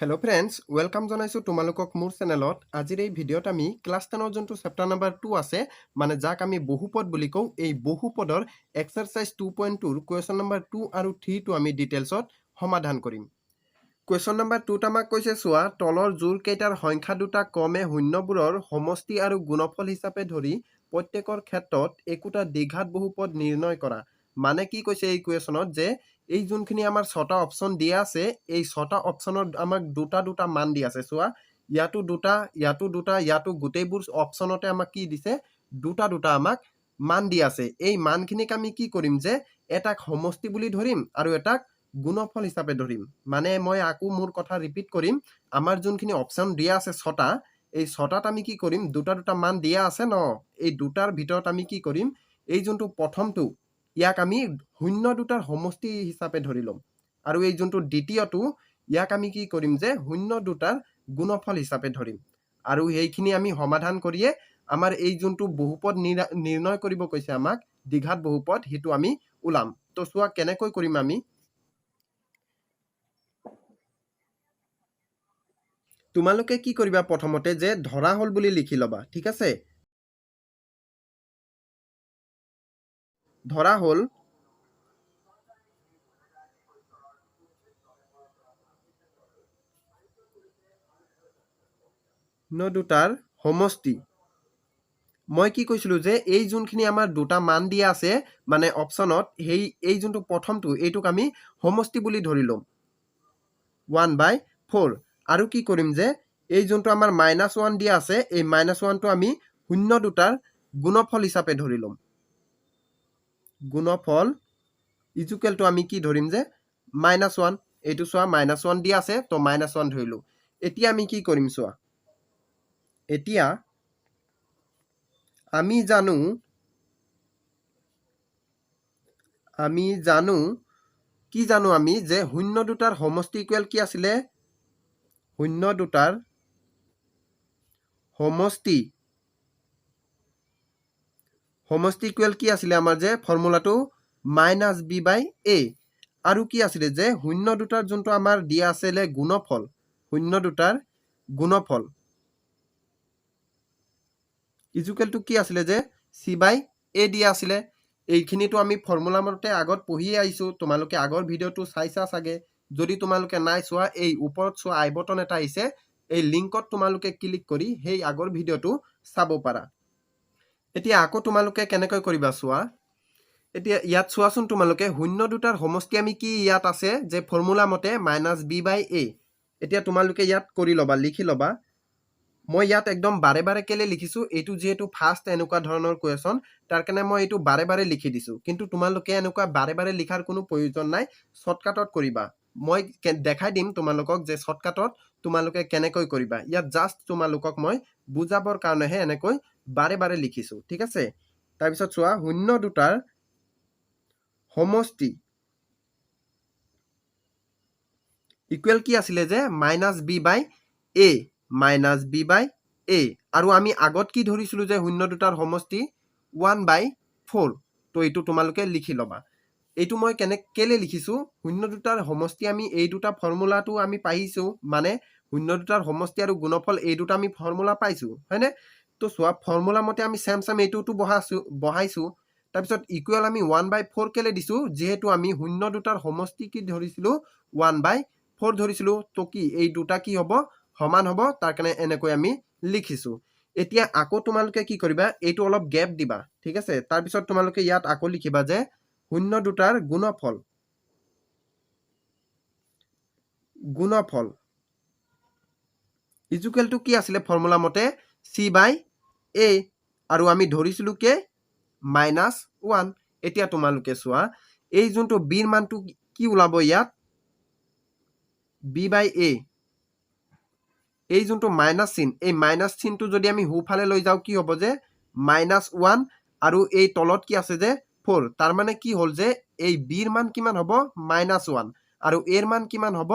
Hello' friends, welcome জনাইছোঁ তোমালোকক মোৰ চেনেলত। আজিৰ এই ভিডিঅ'ত আমি ক্লাছ 10ৰ যোনটো চেপ্টাৰ নাম্বাৰ 2 আছে, মানে যাক আমি বহুপদ বুলি কওঁ, এই বহুপদৰ এক্সাৰচাইজ 2.2ৰ কুৱেশ্যন নাম্বাৰ 2 আৰু 3টো আমি ডিটেইলছত সমাধান কৰিম। কুৱেশ্যন নাম্বাৰ 2ত আমাক কৈছে চোৱা, তলৰ যোৰকেইটাৰ সংখ্যা দুটা ক্ৰমে শূন্যবোৰৰ সমষ্টি আৰু গুণফল হিচাপে ধৰি প্ৰত্যেকৰ ক্ষেত্ৰত একোটা দ্বিঘাত বহুপদ নিৰ্ণয় কৰা। মানে কি কৈছে এই কুৱেশ্যনত যে এই যোনখিনি আমাৰ 6টা অপশ্যন দিয়া আছে, এই 6টা অপশ্যনত আমাক দুটা মান দি আছে। চোৱা, ইয়াতো দুটা, ইয়াতো গোটেইবোৰ অপশ্যনতে আমাক কি দিছে, দুটা আমাক মান দি আছে। এই মানখিনিক আমি কি কৰিম যে এটাক সমষ্টি বুলি ধৰিম আৰু এটাক গুণফল হিচাপে ধৰিম। মানে মই আকৌ মোৰ কথা ৰিপিট কৰিম, আমাৰ যোনখিনি অপশ্যন দিয়া আছে 6টা, এই 6টাত আমি কি কৰিম, দুটা মান দিয়া আছে ন, এই দুটাৰ ভিতৰত আমি কি কৰিম, এই যোনটো প্ৰথমটো, ইয়াক আমি শূন্য দুটাৰ সমষ্টি হিচাপে ধৰি ল'ম। আৰু এই যোনটো দ্বিতীয়টো, ইয়াক আমি কি কৰিম যে শূন্য দুটাৰ গুণফল হিচাপে ধৰিম। আৰু সেইখিনি আমি সমাধান কৰিয়ে আমাৰ এই যোনটো বহুপদ নিৰ্ণয় কৰিব কৈছে আমাক, দ্বিঘাত বহুপদ, সেইটো আমি ওলাম। তো চোৱা কেনেকৈ কৰিম আমি। তোমালোকে কি কৰিবা, প্ৰথমতে যে ধৰা হ'ল বুলি লিখি ল'বা, ঠিক আছে। ধৰা হ'ল দুটাৰ সমষ্টি। মই কি কৈছিলোঁ যে এই যোনখিনি আমাৰ দুটা মান দিয়া আছে মানে অপশ্যনত, এই যোনটো প্ৰথমটো, এইটোক আমি সমষ্টি বুলি ধৰি ল'ম, 1/4। আৰু কি কৰিম যে এই যোনটো আমাৰ -1 দিয়া আছে, এই -1টো আমি শূন্য দুটাৰ গুণফল হিচাপে ধৰি ল'ম। গুণফল ইজুকেলটো আমি কি ধৰিম যে -1। এইটো চোৱা, -1 দিয়া আছে, তো -1 ধৰিলোঁ। এতিয়া আমি কি কৰিম চোৱা, এতিয়া আমি জানো কি জানো আমি যে শূন্য দুটাৰ সমষ্টি ইকুৱেল কি আছিলে, শূন্য দুটাৰ সমষ্টি ইকুৱেল কি আছিলে আমাৰ যে ফৰ্মুলাটো -b/a। আৰু কি আছিলে যে শূন্য দুটাৰ যোনটো আমাৰ দিয়া আছিলে গুণফল, শূন্য দুটাৰ গুণফল ইজুকেলটো কি আছিলে যে c/a দিয়া আছিলে। এইখিনিতো আমি ফৰ্মুলা মতে আগত পঢ়িয়ে আহিছোঁ, তোমালোকে আগৰ ভিডিঅ'টো চাইছা চাগে। যদি তোমালোকে নাই চোৱা, এই ওপৰত চোৱা আই বটন এটা আহিছে, এই লিংকত তোমালোকে ক্লিক কৰি সেই আগৰ ভিডিঅ'টো চাব পাৰা। এতিয়া আকৌ তোমালোকে কেনেকৈ কৰিবা চোৱা, এতিয়া ইয়াত চোৱাচোন তোমালোকে, শূন্য দুটাৰ সমষ্টি আমি কি ইয়াত আছে যে ফৰ্মুলা মতে -b/a। এতিয়া তোমালোকে ইয়াত কৰি ল'বা, লিখি ল'বা। মই ইয়াত একদম বাৰে বাৰে কেলে লিখিছোঁ, এইটো যিহেতু ফাৰ্ষ্ট এনেকুৱা ধৰণৰ কুৱেশ্যন, তাৰ কাৰণে মই এইটো বাৰে বাৰে লিখি দিছোঁ। কিন্তু তোমালোকে এনেকুৱা বাৰে বাৰে লিখাৰ কোনো প্ৰয়োজন নাই, শ্বৰ্টকাটত কৰিবা। মই দেখাই দিম তোমালোকক যে শ্বৰ্টকাটত তোমালোকে কেনেকৈ কৰিবা। ইয়াত জাষ্ট তোমালোকক মই বুজাবৰ কাৰণেহে এনেকৈ বাৰে বাৰে লিখিছোঁ, ঠিক আছে। তাৰপিছত চোৱা, শূন্য দুটাৰ সমষ্টি ইকুৱেল কি আছিলে যে -b/a। আৰু আমি আগত কি ধৰিছিলোঁ যে শূন্য দুটাৰ সমষ্টি 1/4। তো এইটো তোমালোকে লিখি ল'বা। এইটো মই কেলে লিখিছোঁ, শূন্য দুটাৰ সমষ্টি আমি এই দুটা ফৰ্মুলাটো আমি পাইছোঁ, মানে শূন্য দুটাৰ সমষ্টি আৰু গুণফল এই দুটা আমি ফৰ্মুলা পাইছোঁ, হয়নে। তো চোৱা, ফৰ্মুলা মতে আমি চেম এইটোতো বহাইছোঁ। তাৰপিছত ইকুৱেল আমি 1/4 কেলে দিছোঁ, যিহেতু আমি শূন্য দুটাৰ সমষ্টি কি ধৰিছিলোঁ, 1/4 ধৰিছিলোঁ। তো কি এই দুটা কি হ'ব, সমান হ'ব, তাৰ কাৰণে এনেকৈ আমি লিখিছোঁ। এতিয়া আকৌ তোমালোকে কি কৰিবা, এইটো অলপ গেপ দিবা, ঠিক আছে। তাৰপিছত তোমালোকে ইয়াত আকৌ লিখিবা যে শূন্য দুটাৰ গুণফল ইজুকেলটো কি আছিলে ফৰ্মুলা মতে c/a। আৰু আমি ধৰিছিলোঁ কে -1। এতিয়া তোমালোকে চোৱা, এই যোনটো বিৰ মানটো কি ওলাব ইয়াত, b/a। এই যোনটো মাইনাছ চিন, এই মাইনাছ চিনটো যদি আমি সোঁফালে লৈ যাওঁ কি হ'ব যে -1, আৰু এই তলত কি আছে যে 4। তাৰ মানে কি হ'ল যে এই বিৰ মান কিমান হ'ব, -1, আৰু এৰ মান কিমান হ'ব,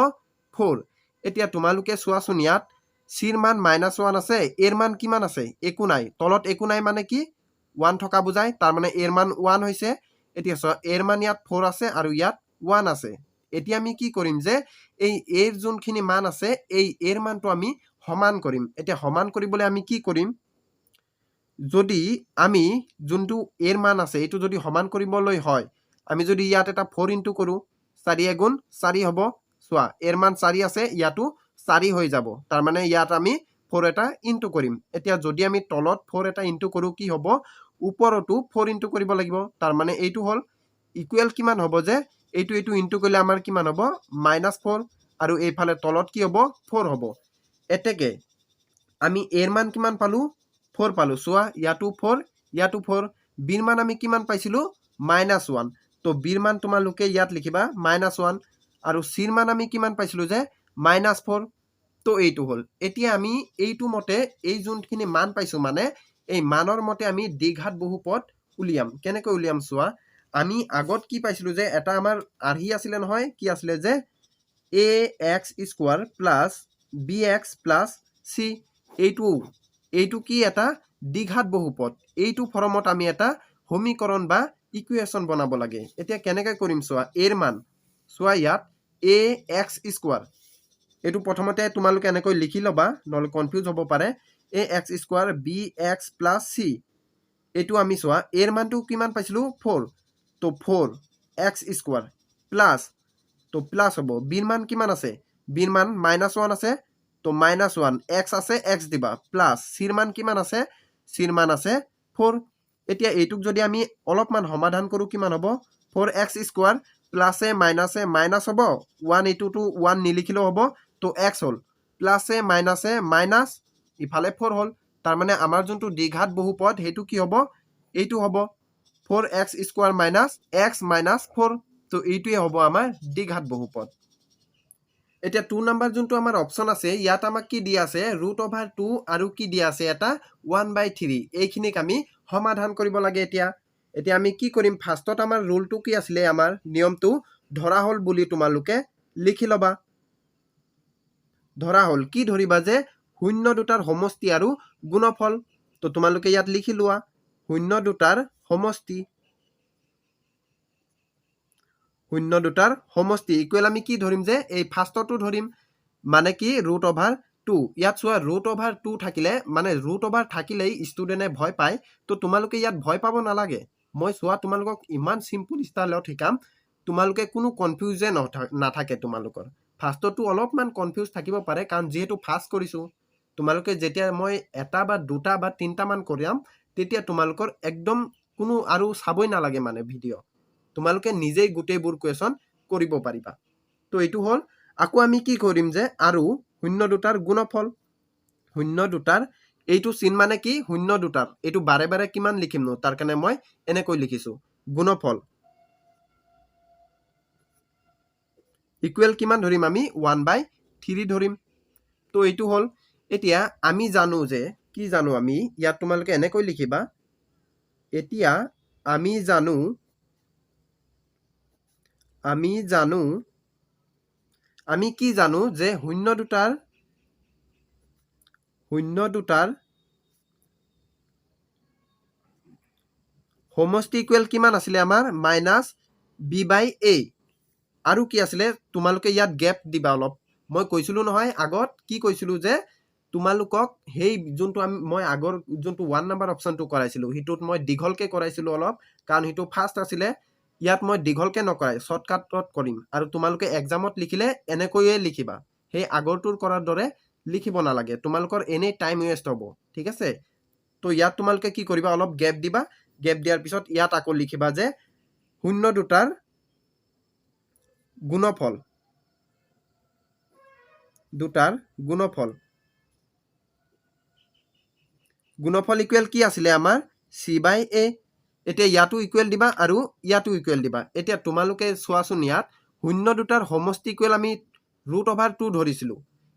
4। এতিয়া তোমালোকে চোৱাচোন, ইয়াত চিৰ মান -1 আছে, এৰ মান কিমান আছে, একো নাই। তলত একো নাই মানে কি 1 থকা বুজায়, তাৰ মানে এৰ মান 1 হৈছে। এতিয়া চোৱা, এৰ মান ইয়াত 4 আছে আৰু ইয়াত 1 আছে, এতিয়া আমি কি কৰিম যে এই এৰ যোনখিনি মান আছে এই এৰ মানটো আমি সমান কৰিম এতিয়া সমান কৰিবলৈ আমি কি কৰিম যদি আমি যোনটো এৰ মান আছে এইটো যদি সমান কৰিবলৈ হয় আমি যদি ইয়াত এটা 4 ইনটু কৰো 4 গুণ 4 হ'ব চোৱা এৰ মান 4 আছে ইয়াতো 4 হৈ যাব তাৰ মানে ইয়াত আমি 4 এটা ইনটু কৰিম এতিয়া যদি আমি তলত 4 এটা ইনটু কৰো কি হ'ব ওপৰতো 4 ইনটু কৰিব লাগিব তাৰ মানে এইটো হল ইকুৱেল কিমান হ'ব যে এইটো ইনটু কৰিলে আমাৰ কিমান হ'ব -4 আৰু এইফালে তলত কি হ'ব 4 হ'ব এতেকে আমি এৰ মান কিমান পালো 4 পালো চোৱা ইয়াতো 4 ইয়াতো 4 বিৰ মান আমি কিমান পাইছিলো -1 তো বিৰ মান তোমালোকে ইয়াত লিখিবা -1 আৰু চিৰ মান আমি কিমান পাইছিলো যে -4 তো এইটো হল এতিয়া আমি এইটো মতে এই যোনখিনি মান পাইছো মানে এই মানৰ মতে আমি দ্বিঘাত বহুপদ উলিয়াম কেনেকৈ উলিয়াম চোৱা আমি আগত কি পাইছিলো যে এটা আমাৰ আৰ্হি আছিলে নহয় কি আছিলে যে ax² plus bx plus c এইটো কি এটা দ্বিঘাত বহুপদ এইটো ফৰ্মত আমি এটা সমীকৰণ বা ইকুৱেশ্যন বনাব লাগে এতিয়া কেনেকৈ কৰিম চোৱা এৰ মান চোৱা ইয়াত ax² এইটো প্ৰথমতে তোমালোকে এনেকৈ লিখি লবা নহলে কনফিউজ হ'ব পাৰে ax² bx প্লাছ c এইটো আমি চোৱা এৰ মানটো কিমান পাইছিলো 4 তো 4x² প্লাছ তো প্লাছ হ'ব বিৰ মান কিমান আছে বিৰ মান -1 আছে তো -1 x আছে x দিবা প্লাছ চিৰ মান কিমান আছে চিৰ মান আছে 4 এতিয়া এইটোক যদি আমি অলপমান সমাধান কৰো কিমান হ'ব 4x² প্লাছে মাইনাছে মাইনাস হ'ব 1 এইটোটো 1 নিলিখিলেও হ'ব তো x হল প্লাছে মাইনাছে মাইনাস ইফালে 4 হল তাৰ মানে আমাৰ যোনটো দ্বিঘাত বহুপদ হেতু কি হ'ব এইটো হ'ব 4x² minus x minus 4 তো এইটোৱে হ'ব আমাৰ দ্বিঘাত বহুপদ এতিয়া 2 নম্বৰ যোনটো আমাৰ অপচন আছে ইয়াত আমাক কি দিয়া আছে √2 আৰু কি দিয়া আছে এটা 1/3 এইখিনিক আমি সমাধান কৰিব লাগে এতিয়া আমি কি কৰিম ফাৰ্ষ্টত আমাৰ ৰুলটো কি আছিলে আমাৰ নিয়মটো ধৰা হল বুলি তোমালোকে লিখি লবা ধৰা হল কি ধৰিবা যে শূন্য দুটাৰ সমষ্টি আৰু গুণফল তো তোমালোকে ইয়াত লিখি লোৱা শূন্য দুটাৰ সমষ্টি ইকুৱেল আমি কি ধৰিম যে এই ফাৰ্ষ্টটো ধৰিম মানে কি √2 ইয়াত চোৱা √2 থাকিলে মানে √, থাকিলেই ষ্টুডেণ্টে ভয় পায় তো তোমালোকে ইয়াত ভয় পাব নালাগে মই চোৱা তোমালোকক ইমান সিম্পল ষ্টাইলত শিকাম তোমালোকে কোনো কনফিউজন নাথাকে তোমালোকৰ ফাৰ্ষ্টটো অলপমান কনফিউজ থাকিব পাৰে কাৰণ যেহেতু ফাৰ্ষ্ট কৰিছো তোমালোকে যেতিয়া মই এটা বা দুটা বা তিনটা মান কৰিম তেতিয়া তোমালোকৰ একদম কোনো আৰু চাবই নালাগে মানে ভিডিও তোমালোকে নিজেই গোটেইবোৰ কোৱেশ্যন কৰিব পাৰিবা তো এইটো হল আকৌ আমি কি কৰিম যে আৰু শূন্য দুটাৰ গুণফল শূন্য দুটাৰ এইটো চিন মানে কি শূন্য দুটাৰ এইটো বাৰে বাৰে কিমান লিখিম ন তাৰ কাৰণে মই এনেকৈ লিখিছো গুণফল ইকুৱেল কিমান ধৰিম আমি 1/3 ধৰিম তো এইটো হল এতিয়া আমি জানো যে কি জানো আমি ইয়াত তোমালোকে এনেকৈ লিখিবা এতিয়া আমি জানো আমি কি জানো যে শূন্য দুটাৰ সমষ্টি ইকুৱেল কিমান আছিলে আমাৰ -b/a আৰু কি আছিলে তোমালোকে ইয়াত গ্যাপ দিবা অলপ মই কৈছিলো নহয় আগত কি কৈছিলো যে তোমালোকক হেই যোনটো মই আগৰ যোনটো 1 নম্বৰ অপচনটো কৰাইছিলো হিটোত মই দীঘলকে কৰাইছিলো অলপ কাৰণ হিটো ফাৰ্ষ্ট আছিলে ইয়াত মই দীঘলকে নকৰাই শৰ্টকাটত কৰিম আৰু তোমালোকে এক্সামত লিখিলে এনেকৈয়ে লিখিবা হেই আগৰটোৰ কৰাৰ দৰে লিখিব নালাগে তোমালোকৰ এনে টাইম ওয়েষ্ট হ'ব ঠিক আছে তো ইয়াত তোমালোকে কি কৰিবা অলপ গ্যাপ দিবা গ্যাপ দিয়াৰ পিছত ইয়াত আকৌ লিখিবা যে শূন্য দুটাৰ গুণফল ইকুৱেল কি আছিলে আমাৰ c/a এতিয়া ইয়াতো ইকুৱেল দিবা আৰু ইয়াতো ইকুৱেল দিবা এতিয়া তোমালোকে চোৱাচোন ইয়াত শূন্য দুটাৰ সমষ্টি ইকুৱেল আমি √2 ধৰিছিলো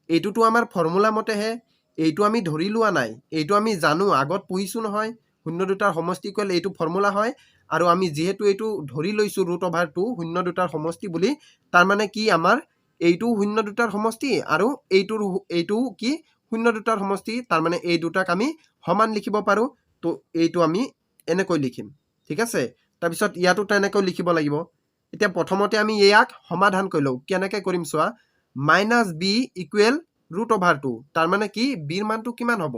এইটোতো আমাৰ ফৰ্মুলা মতেহে এইটো আমি ধৰি লোৱা নাই এইটো আমি জানো আগত পঢ়িছো নহয় শূন্য দুটাৰ সমষ্টি ইকুৱেল এইটো ফৰ্মুলা হয় আৰু আমি যেহেতু এইটো ধৰি লৈছো √2 শূন্য দুটাৰ সমষ্টি বুলি তাৰ মানে কি আমাৰ এইটো শূন্য দুটাৰ সমষ্টি আৰু এইটো কি শূন্য দুটাৰ সমষ্টি তাৰ মানে এই দুটাক আমি সমান লিখিব পাৰো তো এইটো আমি এনেকৈ লিখিম ঠিক আছে তাৰ পিছত ইয়াতো তেনেকৈ লিখিব লাগিব এতিয়া প্ৰথমতে আমি ইয়াক সমাধান কৰি লওঁ কেনেকৈ কৰিম চোৱা মাইনাছ বি ইকুৱেল √2 তাৰ মানে কি বিৰ মানটো কিমান হ'ব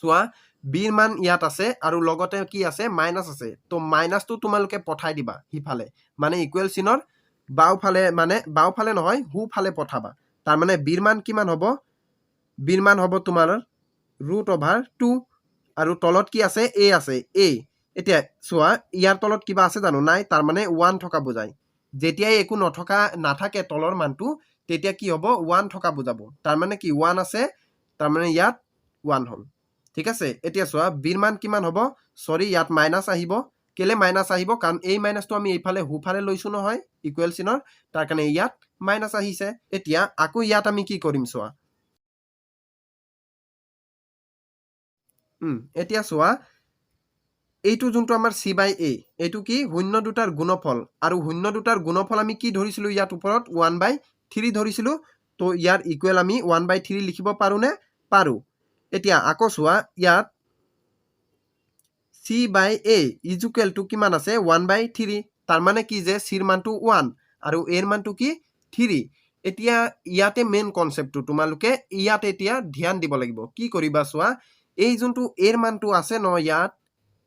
চোৱা বিৰ মান ইয়াত আছে আৰু লগতে কি আছে মাইনাছ আছে তো মাইনাছটো তোমালোকে পঠাই দিবা সিফালে মানে ইকুৱেল চিনৰ বাওঁফালে নহয় সোঁফালে পঠাবা তাৰ মানে বিৰ মান কিমান হ'ব বিৰ মান হ'ব তোমাৰ √2 আৰু তলত কি আছে a আছে a এতিয়া চোৱা ইয়াৰ তলত কিবা আছে জানো নাই তাৰ মানে 1 থকা বুজায় যেতিয়াই একো নাথাকে তলৰ মানটো তেতিয়া কি হ'ব 1 থকা বুজাব তাৰ মানে কি 1 আছে তাৰ মানে ইয়াত 1 হ'ল ঠিক আছে এতিয়া চোৱা বিৰ মান কিমান হ'ব সৰি ইয়াত মাইনাছ আহিব কেলে মাইনাছ আহিব কাৰণ এই মাইনাছটো আমি এইফালে সোঁফালে লৈছো নহয় ইকুৱেল চিনৰ তাৰ কাৰণে ইয়াত মাইনাছ আহিছে এতিয়া আকৌ ইয়াত আমি কি কৰিম চোৱা এতিয়া চোৱা এইটো যোনটো আমাৰ c বাই a এইটো কি শূন্য দুটাৰ গুণফল আৰু শূন্য দুটাৰ গুণফল আমি কি ধৰিছিলো ইয়াত ওপৰত 1/3 ধৰিছিলো তো ইয়াৰ ইকুৱেল আমি 1/3 লিখিব পাৰো নে পাৰো এতিয়া আকৌ চোৱা ইয়াত c by a is equal to কিমান আছে 1/3 তাৰ মানে কি যে c ৰ মানটো 1 আৰু a ৰ মানটো কি 3 এতিয়া ইয়াতে মেইন কনসেপ্টটো তোমালোকে ইয়াত এতিয়া ধ্যান দিব লাগিব কি কৰিবা চোৱা এই যোনটো a ৰ মানটো আছে ন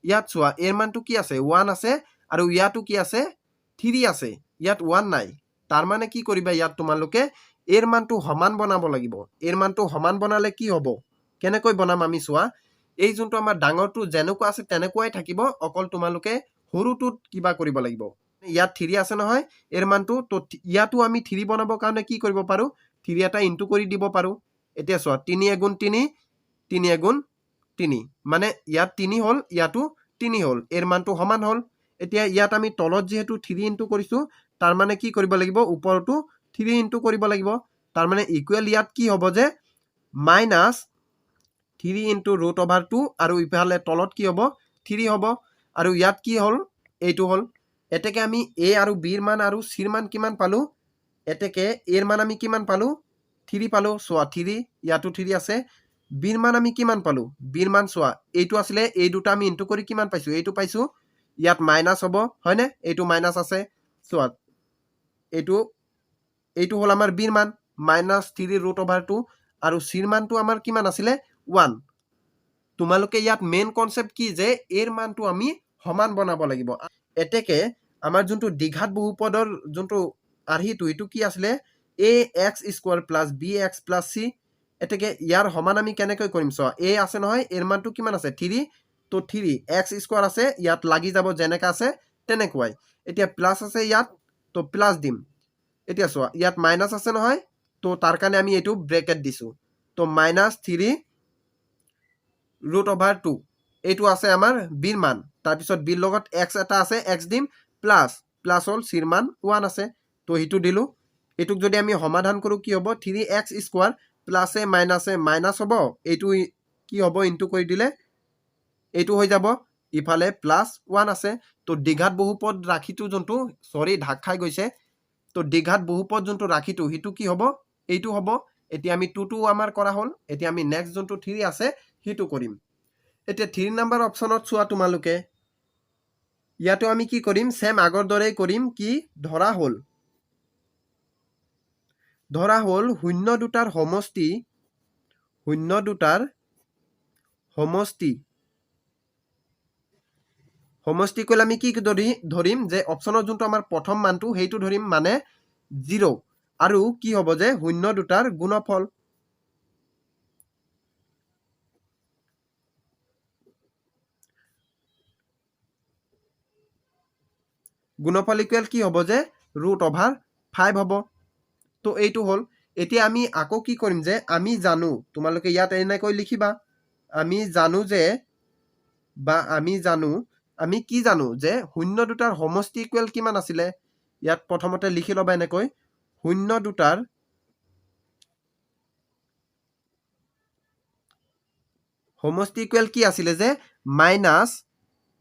ইয়াত চোৱা a ৰ মানটো কি আছে 1 আছে আৰু ইয়াতো কি আছে 3 আছে ইয়াত 1 নাই তাৰ মানে কি কৰিবা ইয়াত তোমালোকে a ৰ মানটো সমান বনাব লাগিব a ৰ মানটো সমান বনালে কি হ'ব কেনেকৈ বনাম আমি চোৱা এই যোনটো আমাৰ ডাঙৰটো যেনেকুৱা আছে তেনেকুৱাই থাকিব অকল তোমালোকে সৰুটোত কিবা কৰিব লাগিব ইয়াত 3 আছে নহয় এৰ মানটো তো ইয়াতো আমি 3 বনাবৰ কাৰণে কি কৰিব পাৰো 3 এটা ইনটু কৰি দিব পাৰো এতিয়া চোৱা 3 * 3 3 * 3 মানে ইয়াত 3 হল ইয়াতো 3 হল এর মানটো সমান হল এতিয়া ইয়াত আমি তলত যেহেতু 3 ইনটু কৰিছো তাৰ মানে কি কৰিব লাগিব ওপৰটো 3 ইনটু কৰিব লাগিব তাৰ মানে ইকুৱেল ইয়াত কি হ'ব যে মাইনাস 3 ইনটু √2 আৰু ইফালে তলত কি হ'ব 3 হ'ব আৰু ইয়াত কি হল এইটো হল এতেকে আমি a আৰু b ৰ মান আৰু c ৰ মান কিমান পালো এতেকে a ৰ মান আমি কিমান পালো 3 পালো সোয়া 3 ইয়াতো 3 আছে b ৰ মান আমি কিমান পালো b ৰ মান সোয়া এইটো আসলে এই দুটা আমি ইনটু কৰি কিমান পাইছো এইটো পাইছো ইয়াত মাইনাস হ'ব হয়নে এইটো মাইনাস আছে সোয়া এইটো হল আমাৰ b ৰ মান -3 √2 আৰু c ৰ মানটো আমাৰ কিমান আছিলে 1 তোমালোকে ইয়াত মেইন কনসেপ্ট কি যে a ৰ মানটো আমি সমান বনাব লাগিব এতেকে আমাৰ যোনটো দ্বিঘাত বহুপদৰ যোনটো আৰ্হিটো এটো কি আসলে ax² + bx + c এতেকে ইয়াৰ সমান আমি কেনেকৈ কৰিম সো a আছে নহয় এৰ মানটো কিমান আছে 3 তো 3 x² আছে ইয়াত লাগি যাব যেনেকা আছে তেনেকুৱাই এতিয়া প্লাস আছে ইয়াত তো প্লাস দিম এতিয়া সো ইয়াত মাইনাস আছে নহয় তো তাৰ কাৰণে আমি এটো ব্ৰেকেট দিছো তো -3 √2 এইটো আছে আমাৰ b ৰ মান তাৰ পিছত b ৰ লগত x এটা আছে x দিম প্লাস হল c ৰ মান 1 আছে তো হিটো দিলো এটুক যদি আমি সমাধান কৰো কি হ'ব 3x² প্লাস এ মাইনাস হ'ব এইটো কি হ'ব ইনটু কৰি দিলে এইটো হৈ যাব ইফালে +1 আছে তো দ্বিঘাত বহুপদ ৰাখিটো যোনটো সৰি ঢাক খাই গৈছে তো দ্বিঘাত বহুপদ যোনটো ৰাখিটো হিটো কি হ'ব এইটো হ'ব এতিয়া আমি 2 আমাৰ কৰা হল এতিয়া আমি নেক্সট যোনটো 3 আছে হিটো কৰিম এতিয়া 3 নম্বৰ অপচনত চোৱা তোমালোকে ইয়াতো আমি কি কৰিম সেম আগৰ দৰে কৰিম কি ধৰা হল শূন্য দুটাৰ সমষ্টি কইলে আমি কি ধৰিম যে অপচনৰ যোনটো আমাৰ প্ৰথম মানটো হেইটো ধৰিম মানে 0 আৰু কি হ'ব যে শূন্য দুটাৰ গুণফল ইকুৱেল কি হ'ব যে √5 হ'ব তো এইটো হল এতিয়া আমি আকৌ কি কৰিম যে আমি জানো তোমালোকে ইয়াত এনেকৈ লিখিবা আমি জানো কি জানো যে শূন্য দুটাৰ সমষ্টি ইকুৱেল কিমান আছিলে ইয়াত প্ৰথমতে লিখি লবা এনেকৈ শূন্য দুটাৰ সমষ্টি ইকুৱেল কি আছিলে যে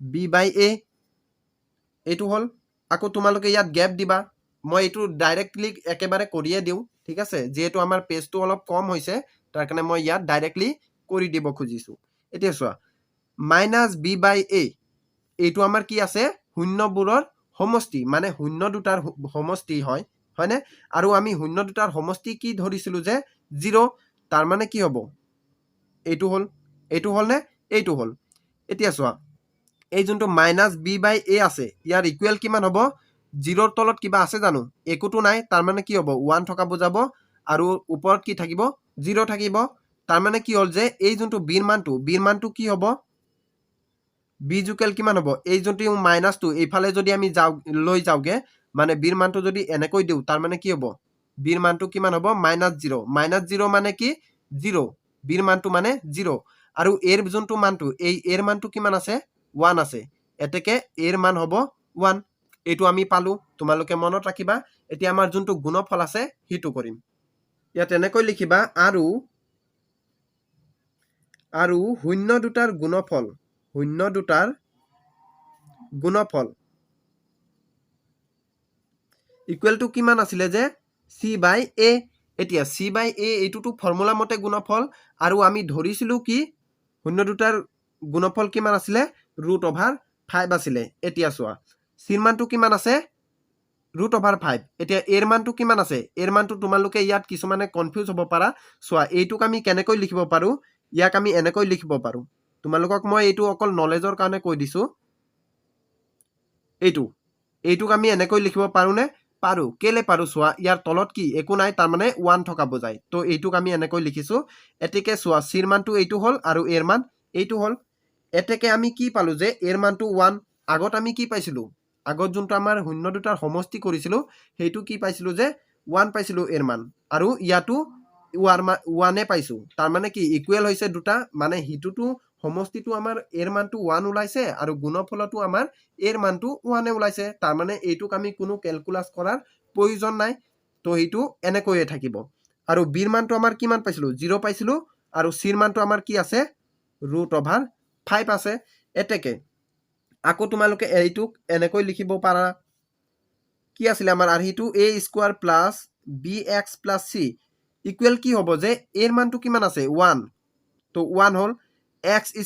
-b/a এইটো হল আকৌ তোমালোকে ইয়াত গ্যাপ দিবা মই এইটো ডাইৰেক্টলি একেবাৰে কৰিয়ে দিও ঠিক আছে যেহেতু আমাৰ পেজটো অলপ কম হৈছে তাৰ কাৰণে মই ইয়াত ডাইৰেক্টলি কৰি দিব খুজিছো এতিয়া চোৱা -b/a এইটো আমাৰ কি আছে শূন্যবোৰৰ সমষ্টি মানে শূন্য দুটাৰ সমষ্টি হয় হয়নে আৰু আমি শূন্য দুটাৰ সমষ্টি কি ধৰিছিলো যে 0 তাৰ মানে কি হ'ব এইটো হ'ল নে এইটো হ'ল এতিয়া চোৱা এই যোনটো -b/a আছে ইয়াৰ ইকুৱেল কিমান হ'ব 0ৰ তলত কিবা আছে জানো একোটো নাই তাৰ মানে কি হ'ব 1 থকা বুজাব আৰু ওপৰত কি থাকিব 0 থাকিব তাৰ মানে কি হ'ল যে এই যোনটো bৰ মানটো কি হ'ব b জুকেল কিমান হ'ব এই যোনটো মাইনাসটো এইফালে যদি আমি লৈ যাওগে মানে bৰ মানটো যদি এনেকৈ দিও তাৰ মানে কি হ'ব bৰ মানটো কিমান হ'ব -0 মানে কি 0 bৰ মানটো মানে 0 আৰু এৰ যোনটো মানটো এই এৰ মানটো কিমান আছে 1 আছে এতেকে এৰ মান হ'ব 1 এইটো আমি পালো তোমালোকে মনত ৰাখিবা এতিয়া আমাৰ যোনটো গুণফল আছে হিটো কৰিম ইয়াত এনেকৈ লিখিবা আৰু শূন্য দুটাৰ গুণফল ইকুৱেল টু কিমান আছিলে যে c/a এতিয়া c/a এইটোটো ফৰ্মুলা মতে গুণফল আৰু আমি ধৰিছিলো কি শূন্য দুটাৰ গুণফল কিমান আছিলে √5 আছিলে এতিয়া চোৱা c ৰ মানটো কিমান আছে √5 এতিয়া এৰ মানটো কিমান আছে এৰ মানটো তোমালোকে ইয়াত কিছুমানে কনফিউজ হ'ব পাৰা চোৱা এইটোক আমি কেনেকৈ লিখিব পাৰো ইয়াক আমি এনেকৈ লিখিব পাৰো তোমালোকক মই এইটো অকল নলেজৰ কাৰণে কৈ দিছো এইটোক আমি এনেকৈ লিখিব পাৰো নে পাৰো কেলে পাৰো চোৱা ইয়াৰ তলত কি একো নাই তাৰ মানে 1 থকা বুজায় তো এইটোক আমি এনেকৈ লিখিছো এতেকে চোৱা c ৰ মানটো এইটো হ'ল আৰু এৰ মান এইটো হ'ল এতেকে আমি কি পালো যে এৰ মানটো 1 আগত আমি কি পাইছিলো আগত যোনটো আমাৰ শূন্য দুটাৰ সমষ্টি কৰিছিলো সেইটো কি পাইছিলো যে 1 পাইছিলো এৰ মান আৰু ইয়াতো 1 পাইছো তাৰ মানে কি ইকুৱেল হৈছে দুটা মানে হিটোটো সমষ্টিটো আমাৰ এৰ মানটো 1 ওলাইছে আৰু গুণফলটো আমাৰ এৰ মানটো 1 ওলাইছে তাৰ মানে এইটোক আমি কোনো ক্যালকুলাস কৰাৰ প্ৰয়োজন নাই তো এইটো এনেকৈয়ে থাকিব আৰু bৰ মানটো আমাৰ কিমান পাইছিলো 0 পাইছিলো আৰু c ৰ মানটো আমাৰ কি আছে √5 আছে এতেকে আকৌ তোমালোকে এইটোক এনেকৈ লিখিব পাৰা কি আছিল আমাৰ আৰু হিটো a² + bx + c ইকুৱেল কি হ'ব যে এৰ মানটো কিমান আছে 1 তো 1 হ'ল x²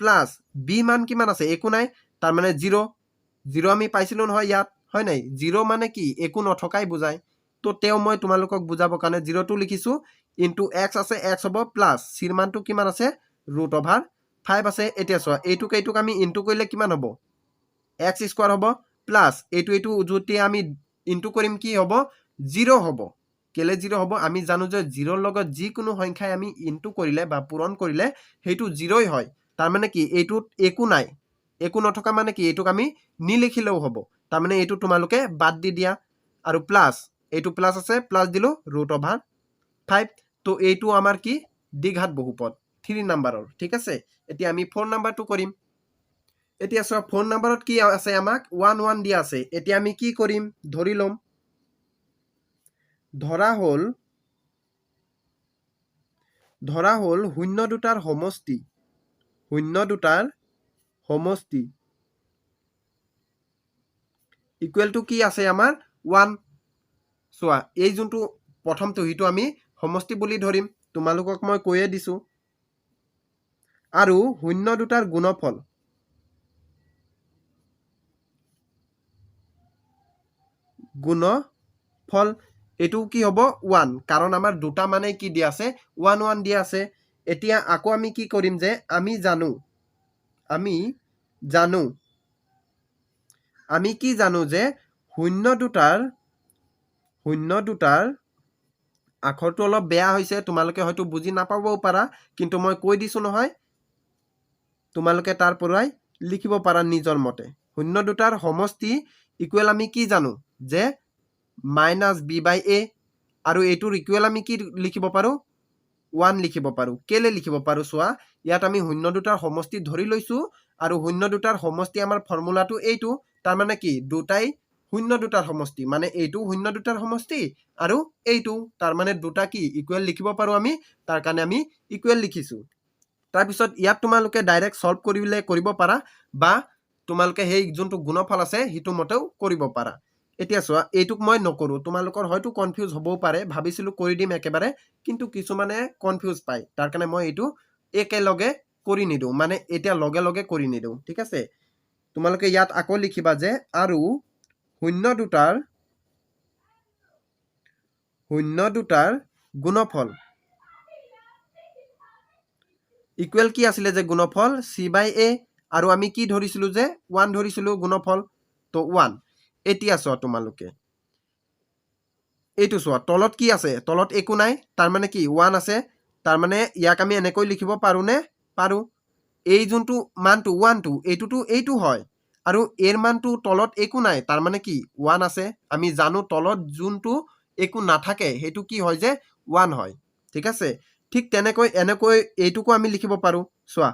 + b মান কিমান আছে একো নাই তাৰ মানে 0 আমি পাইছিলো নহয় ইয়াত হয় নাই 0 মানে কি একো নথকাই বুজায় তো তেও মই তোমালোকক বুজাবৰ কাৰণে 0 টো লিখিছো ইনটু x আছে x হ'ব প্লাস c ৰ মানটো কিমান আছে √5 আছে এতিয়া চোৱা এইটোক আমি ইনটু কৰিলে কিমান হ'ব x² হ'ব প্লাস এইটো যদি আমি ইনটু কৰিম কি হ'ব 0 হ'ব কেলে 0 হ'ব আমি জানো যে 0 ৰ লগত যিকোনো সংখ্যাই আমি ইনটু কৰিলে বা পূৰণ কৰিলে হেইটো 0ই হয় তাৰ মানে কি এইটোত একো নাই একো নথকা মানে কি এইটোক আমি নিলিখিলেও হ'ব তাৰ মানে এইটো তোমালোকে বাদ দি দিয়া আৰু প্লাস এইটো প্লাস আছে প্লাস দিলো √5 তো এইটো আমাৰ কি দ্বিঘাত বহুপদ 3 নম্বৰৰ ঠিক আছে এতিয়া আমি 4 নম্বৰটো কৰিম এতিয়া চোৱা 4 নম্বৰত কি আছে আমাক 1 1 দিয়া আছে এতিয়া আমি কি কৰিম ধৰি লম ধৰা হ'ল শূন্য দুটাৰ সমষ্টি ইকুৱেল টু কি আছে আমাৰ 1 চোৱা এই যোনটো প্ৰথমটো হিটো আমি সমষ্টি বুলি ধৰিম তোমালোকক মই কৈয়ে দিছো আৰু শূন্য দুটাৰ গুণফল এটো কি হ'ব 1 কাৰণ আমাৰ দুটা মানে কি দিয়া আছে 1 1 দিয়া আছে এতিয়া আকৌ আমি কি কৰিম যে আমি জানো যে শূন্য দুটাৰ আখৰটো অলপ বেয়া হৈছে তোমালোকে হয়তো বুজি নাপাবও পাৰা কিন্তু মই কৈ দিছো নহয় তোমালোকে তাৰ পৰাই লিখিব পাৰা নিজৰ মতে শূন্য দুটাৰ সমষ্টি ইকুৱেল আমি কি জানো যে -b/a আৰু এইটোৰ ইকুৱেল আমি কি লিখিব পাৰো 1 লিখিব পাৰো কেলে লিখিব পাৰো চোৱা ইয়াত আমি শূন্য দুটাৰ সমষ্টি ধৰি লৈছো আৰু শূন্য দুটাৰ সমষ্টি আমাৰ ফৰ্মুলাটো এইটো তাৰ মানে কি দুটাই শূন্য দুটাৰ সমষ্টি মানে এইটো শূন্য দুটাৰ সমষ্টি আৰু এইটো তাৰ মানে দুটা কি ইকুৱেল লিখিব পাৰো আমি তাৰ কাৰণে আমি ইকুৱেল লিখিছো তাৰ পিছত ইয়াত তোমালোকে ডাইৰেক্ট সলভ কৰিব পাৰা বা তোমালোকে সেই যোনটো গুণফল আছে হিটো মতেও কৰিব পাৰা এতিয়া চোৱা এইটোক মই নকৰো তোমালোকৰ হয়তো কনফিউজ হ'বও পাৰে ভাবিছিলো কৰি দিম একেবাৰে কিন্তু কিছুমানে কনফিউজ পায় তাৰ কাৰণে মই এইটো একেলগে কৰি নিদো মানে এতিয়া লগে লগে কৰি নিদো ঠিক আছে তোমালোকে ইয়াত আকৌ লিখিবা যে আৰু শূন্য দুটাৰ গুণফল ইকুৱেল কি আছিলে যে গুণফল c/a আৰু আমি কি ধৰিছিলো যে 1 ধৰিছিলো গুণফল তো 1 এতিয়া চোৱা তোমালোকে এইটো চোৱা তলত কি আছে তলত একো নাই তাৰ মানে কি 1 আছে তাৰ মানে ইয়াক আমি এনেকৈ লিখিব পাৰো নে পাৰো এই যোনটো মানটো 1 টো এইটো হয় আৰু এৰ মানটো তলত একো নাই তাৰ মানে কি 1 আছে আমি জানো তলত যোনটো একো নাথাকে হেতু কি হয় যে 1 হয় ঠিক আছে ঠিক তেনেকৈ এনেকৈ এইটোকো আমি লিখিব পাৰো চোৱা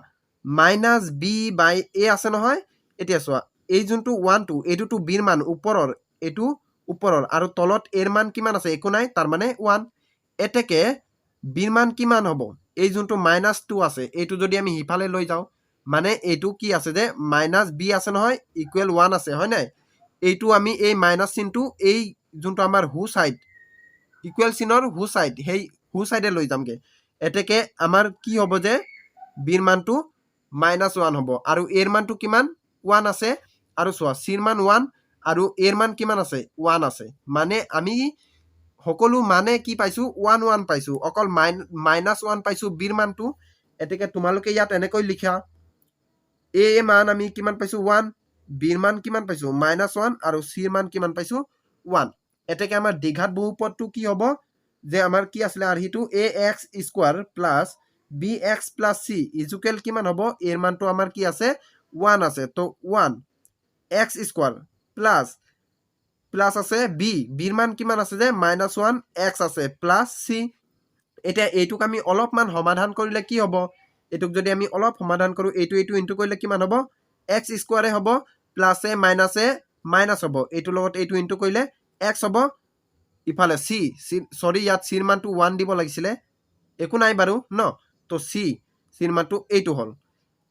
-b/a আছে নহয় এতিয়া চোৱা এই যোনটো 1 টো এইটোটো bৰ মান ওপৰৰ এইটো ওপৰৰ আৰু তলত এৰ মান কিমান আছে একো নাই তাৰ মানে 1 এতেকে bৰ মান কিমান হ'ব এই যোনটো -2 আছে এইটো যদি আমি হিফালে লৈ যাও মানে এইটো কি আছে যে -b আছে নহয় ইকুৱেল 1 আছে হয় নাই এইটো আমি এই মাইনাস চিনটো এই যোনটো আমাৰ হু সাইড ইকুৱেল চিনৰ হু সাইড হেই হু সাইডে লৈ যামগে এতেকে আমাৰ কি হ'ব যে bৰ মানটো -1 হ'ব আৰু এৰ মানটো কিমান 1 আছে আৰু চোৱা চিৰ মান 1 আৰু এৰ মান কিমান আছে 1 আছে মানে আমি সকলো মানে কি পাইছো 1 পাইছো অকল -1 পাইছো bৰ মানটো এতেকে তোমালোকে ইয়াত এনেকৈ লিখা a মান আমি কিমান পাইছো 1 bৰ মান কিমান পাইছো -1 আৰু চিৰ মান কিমান পাইছো 1 এতেকে আমাৰ দ্বিঘাত বহুপদটো কি হ'ব যে আমাৰ কি আছিল আৰহিটো ax square plus bx plus c equal কিমান হ'ব এৰ মানটো আমাৰ কি আছে 1 আছে তো 1 x স্কয়াৰ প্লাস আছে bৰ মান কিমান আছে যে -1 x আছে প্লাস c এতিয়া এইটোক আমি অলপমান সমাধান কৰিলে কি হ'ব এটুক যদি আমি অলপ সমাধান কৰো এইটো ইনটু কৰিলে কিমান হ'ব x স্কয়াৰে হ'ব প্লাসে মাইনাস হ'ব এইটো লগত এইটো ইনটু কৰিলে x হ'ব ইফালে c সৰি ইয়াত c ৰ মানটো 1 দিব লাগিছিলে একো নাই বাৰু ন তো c ৰ মানটো এইটো হ'ল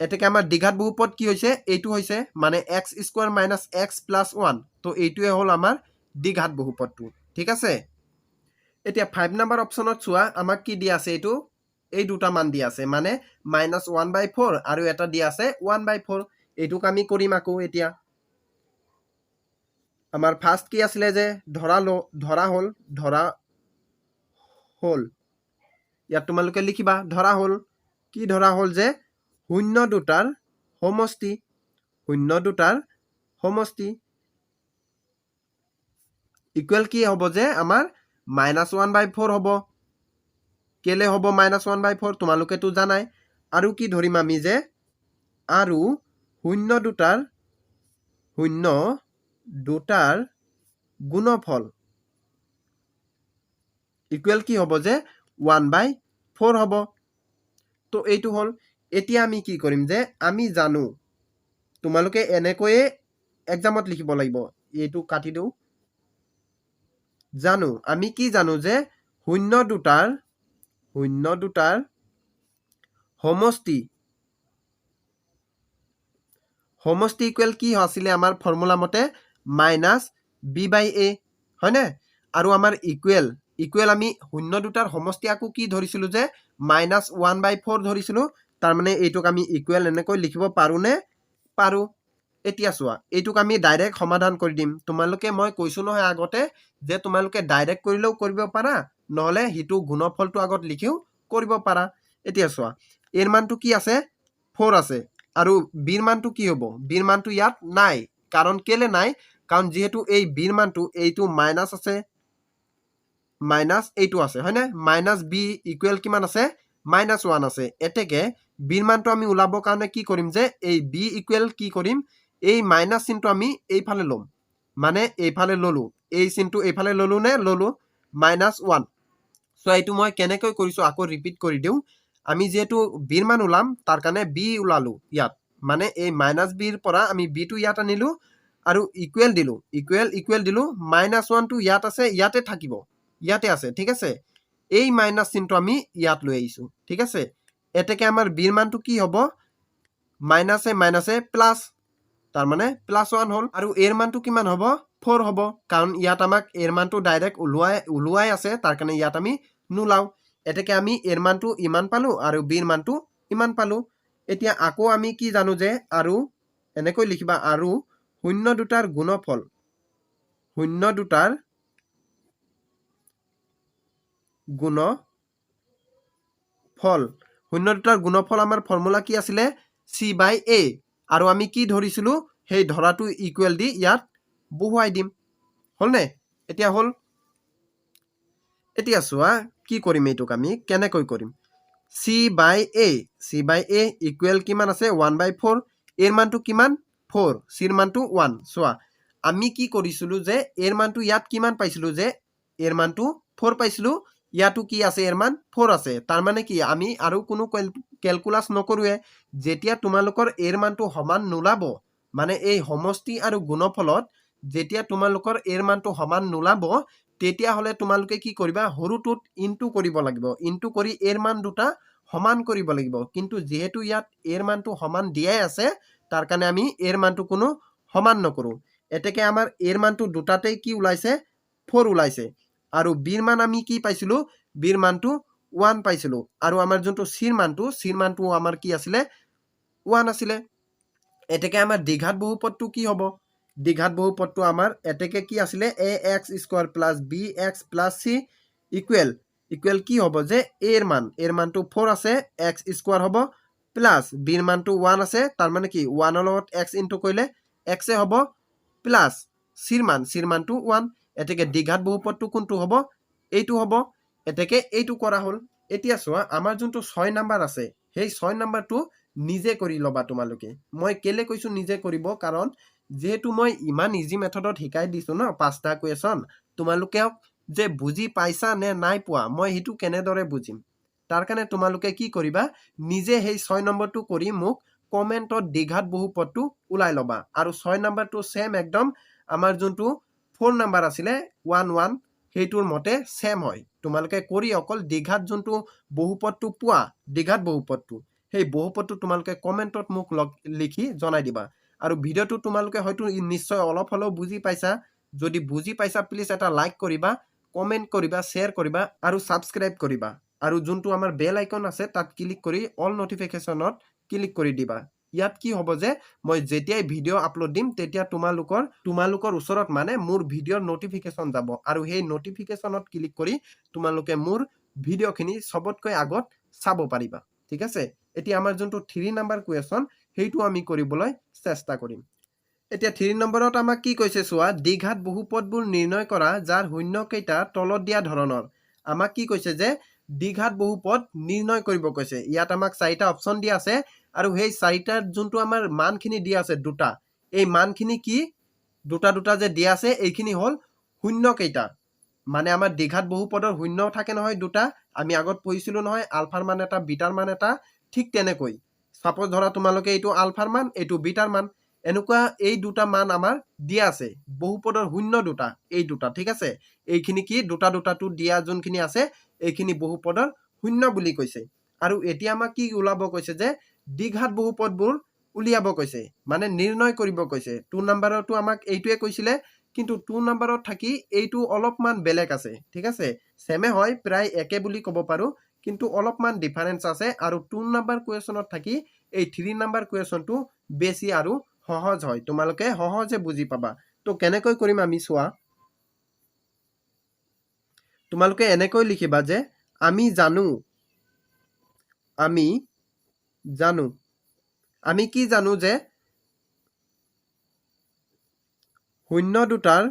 এতেকে আমাৰ দ্বিঘাত বহুপদ কি হৈছে এইটো হৈছে মানে x স্কয়াৰ - x প্লাস 1 তো এইটোৱে হ'ল আমাৰ দ্বিঘাত বহুপদটো ঠিক আছে এতিয়া 5 নম্বৰ অপচনত চোৱা আমাক কি দিয়া আছে এইটো এই দুটা মান দিয়া আছে মানে -1/4 আৰু এটা দিয়া আছে 1/4 এইটোক আমি কৰিম আকৌ এতিয়া আমাৰ ফাৰ্স্ট কি আছিলে যে ধৰা হল ইয়াত তোমালোকে লিখিবা ধৰা হল যে শূন্য দুটাৰ সমষ্টি ইকুৱেল কি হ'ব যে আমাৰ -1/4 হ'ব কেলে হ'ব -1/4 তোমালোকেতো জানাই আৰু কি ধৰিম আমি যে আৰু শূন্য দুটাৰ গুণফল ইকুৱেল কি হ'ব যে 1/4 হ'ব তো এইটো হ'ল এতিয়া আমি কি কৰিম যে আমি জানো তোমালোকে এনেকৈয়ে এক্সামত লিখিব লাগিব এইটো কাটি দিও জানো আমি কি জানো যে শূন্য দুটাৰ সমষ্টি ইকুৱেল কি আছিলে আমাৰ ফৰ্মুলা মতে -b/a হয়নে আৰু আমাৰ ইকুৱেল আমি শূন্য দুটাৰ সমষ্টি আকো কি ধৰিছিলো যে -1/4 ধৰিছিলো তাৰ মানে এইটোক আমি ইকুৱেল এনেকৈ লিখিব পাৰো নে পাৰো এতিয়া চোৱা এইটোক আমি ডাইৰেক্ট সমাধান কৰি দিম তোমালোকে মই কৈছো নহয় আগতে যে তোমালোকে ডাইৰেক্ট কৰিলেও কৰিব পাৰা নহলে হিটো গুণফলটো আগত লিখিও কৰিব পাৰা এতিয়া চোৱা এৰ মানটো কি আছে 4 আছে আৰু bৰ মানটো কি হ'ব bৰ মানটো ইয়াত নাই কাৰণ কেলে নাই কাৰণ যেহেতু এই bৰ মানটো এইটো মাইনাস আছে মাইনাস এইটো আছে হয়নে -b ইকুৱেল কিমান আছে -1 আছে এতেকে bৰ মানটো আমি উলাব কাৰণে কি কৰিম যে এই b ইকুৱেল কি কৰিম এই মাইনাস চিনটো আমি এইফালে লম মানে এইফালে ললো এই চিনটো এইফালে ললো নে ললো -1 সো এইটো মই কেনেকৈ কৰিছো আকৌ ৰিপিট কৰি দিও আমি যেহেতু bৰ মান উলাম তাৰ কাৰণে b উলালো ইয়াত মানে এই -b ৰ পৰা আমি b টো ইয়াত আনিলো আৰু ইকুৱেল দিলো -1 টো ইয়াত আছে ইয়াতে থাকিব ইয়াতে আছে ঠিক আছে এই মাইনাস চিনটো আমি ইয়াত লৈ আহিছো ঠিক আছে এতেকে আমাৰ bৰ মানটো কি হ'ব মাইনাসে প্লাস তাৰ মানে +1 হ'ল আৰু এৰ মানটো কিমান হ'ব 4 হ'ব কাৰণ ইয়াত আমাক এৰ মানটো ডাইৰেক্ট উলুৱাই আছে তাৰ কাৰণে ইয়াত আমি নুলাও এতেকে আমি এৰ মানটো ইমান পালো আৰু bৰ মানটো ইমান পালো এতিয়া আকৌ আমি কি জানো যে আৰু এনেকৈ লিখিবা আৰু শূন্য দুটাৰ গুণফল শূন্য দুটাৰ গুণফল শূন্য দুটাৰ গুণফল আমাৰ ফৰ্মুলা কি আছিলে c/a আৰু আমি কি ধৰিছিলো সেই ধৰাটো ইকুৱেল দি ইয়াত বহুৱাই দিম হলনে এতিয়া হল এতিয়া চোৱা কি কৰিম এইটোক আমি কেনেকৈ কৰিম c/a ইকুৱেল কিমান আছে 1/4 এৰ মানটো কিমান 4 চিৰ মানটো 1 চোৱা আমি কি কৰিছিলো যে এৰ মানটো ইয়াত কিমান পাইছিলো যে এৰ মানটো 4 পাইছিলো ইয়াতো কি আছে এৰ মান 4 আছে তাৰ মানে কি আমি আৰু কোনো ক্যালকুলাস নকৰুৱে যেতিয়া তোমালোকৰ এৰ মানটো সমান নোলাব মানে এই সমষ্টি আৰু গুণফলত যেতিয়া তোমালোকৰ এৰ মানটো সমান নোলাব তেতিয়া হলে তোমালোকে কি কৰিবা হৰুটোত ইনটু কৰিব লাগিব ইনটু কৰি এৰ মান দুটা সমান কৰিব লাগিব কিন্তু যেহেতু ইয়াত এৰ মানটো সমান দিয়াই আছে তাৰ কাৰণে আমি এৰ মানটো কোনো সমান নকৰো এতেকে আমাৰ এৰ মানটো দুটাতেই কি ওলাইছে 4 ওলাইছে আৰু বিৰ মান আমি কি পাইছিলো বিৰ মানটো 1 পাইছিলো আৰু আমাৰ যোনটো চিৰ মানটো আমাৰ কি আছিলে 1 আছিলে এতেকে আমাৰ দ্বিঘাত বহুপদটো কি হ'ব দ্বিঘাত বহুপদটো আমাৰ এতেকে কি আছিলে ax square plus bx plus c equal কি হ'ব যে এৰ মানটো 4 আছে x স্কয়াৰ হ'ব প্লাস বিৰ মানটো 1 আছে তাৰ মানে কি 1 ৰ লগত x ইনটু কৰিলে x এ হ'ব প্লাস চিৰ মানটো 1 এতেকে দ্বিঘাত বহুপদটো কোনটো হ'ব এইটো হ'ব এতেকে এইটো কৰা হল এতিয়া চোৱা আমাৰ যোনটো 6 নাম্বাৰ আছে সেই 6 নাম্বাৰটো নিজে কৰি লবা তোমালোকে মই কেলে কৈছো নিজে কৰিব কাৰণ যেহেতু মই ইমান ইজি মেথডত শিকাই দিছো ন পাঁচটা কুৱেশ্যন তোমালোকে যে বুজি পাইছা নে নাই পোৱা মই হেতু কেনেদৰে বুজিম তাৰ কাৰণে তোমালোকে কি কৰিবা নিজে সেই 6 নম্বৰটো কৰি মোক কমেন্টত দ্বিঘাত বহুপদটো উলাই লবা আৰু 6 নম্বৰটো সেম একদম আমাৰ যোনটো 4 নম্বৰ আছিলে 1 1 হেতুৰ মতে সেম হয় তোমালোকে কৰি অকল দ্বিঘাত যোনটো বহুপদটো পোৱা দ্বিঘাত বহুপদটো সেই বহুপদটো তোমালোকে কমেন্টত মোক লিখি জনাই দিবা আৰু ভিডিওটো তোমালোকে হয়তো নিশ্চয় অলপ হলেও বুজি পাইছা যদি বুজি পাইছা প্লিজ এটা লাইক কৰিবা কমেন্ট কৰিবা শেয়াৰ কৰিবা আৰু সাবস্ক্ৰাইব কৰিবা আৰু যোনটো আমাৰ বেল আইকন আছে তাত ক্লিক কৰি অল নোটিফিকেশনত ক্লিক কৰি দিবা ইয়াত কি হ'ব যে মই যেতিয়াই ভিডিও আপলোড দিম তেতিয়া তোমালোকৰ ওচৰত মানে মোৰ ভিডিওৰ নোটিফিকেশন যাব আৰু সেই নোটিফিকেশনত ক্লিক কৰি তোমালোকে মোৰ ভিডিওখিনি সবতকৈ আগত চাব পাৰিবা ঠিক আছে এতিয়া আমাৰ যোনটো 3 নম্বৰ কুৱেশ্যন হেইটো আমি কৰিবলৈ চেষ্টা কৰিম এতিয়া 3 নম্বৰত আমাক কি কৈছে চোৱা দ্বিঘাত বহুপদবোৰ নিৰ্ণয় কৰা যাৰ শূন্য কেইটা তলত দিয়া ধৰণৰ আমাক কি কৈছে যে দ্বিঘাত বহুপদ নিৰ্ণয় কৰিব কৈছে ইয়াত আমাক 4টা অপচন দিয়া আছে আৰু সেই 4টাৰ যোনটো আমাৰ মানখিনি দিয়া আছে দুটা এই মানখিনি কি দুটা যে দিয়া আছে এইখিনি হল শূন্য কেইটা মানে আমাৰ দ্বিঘাত বহুপদৰ শূন্য থাকে নহয় দুটা আমি আগত পঢ়িছিলো নহয় আলফাৰ মান এটা বিটাৰ মান এটা ঠিক তেনেকৈ সাপোজ ধৰা তোমালোকে এইটো আলফাৰ মান এইটো বিটাৰ মান এনেকুৱা এই দুটা মান আমাৰ দিয়া আছে বহুপদৰ শূন্য দুটা এই দুটা ঠিক আছে এইখিনি কি দুটাটো দিয়া যোনখিনি আছে এইখিনি বহুপদৰ শূন্য বুলি কৈছে আৰু এতিয়া আমাক কি উলাব কৈছে যে দ্বিঘাত বহুপদবোৰ উলিয়াব কৈছে মানে নিৰ্ণয় কৰিব কৈছে 2 নম্বৰটো আমাক এইটোৱে কৈছিলে কিন্তু 2 নম্বৰত থাকি এইটো অলপমান বেলেগ আছে ঠিক আছে সেমে হয় প্ৰায় একে বুলি ক'ব পাৰো কিন্তু অলপমান ডিফাৰেন্স আছে আৰু 2 নম্বৰ কুৱেশ্যনত থাকি এই 3 নম্বৰ কুৱেশ্যনটো বেছি আৰু সহজ হয় তোমালোকে সহজে বুজি পাবা তো কেনেকৈ কৰিম আমি চোৱা তোমালোকে এনেকৈ লিখিবা যে আমি কি জানো যে শূন্য দুটাৰ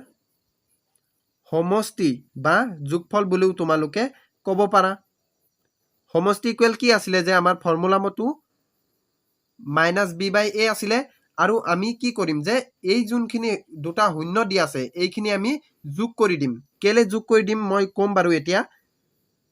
সমষ্টি বা যোগফল বুলিও তোমালোকে ক'ব পাৰা সমষ্টি ইকুৱেল কি আছিলে যে আমাৰ ফৰ্মুলা মতো -b/a আছিলে আৰু আমি কি কৰিম যে এই যোনখিনি দুটা শূন্য দি আছে এইখিনি আমি যোগ কৰি দিম কেলে যোগ কৰি দিম মই কম বাৰু এতিয়া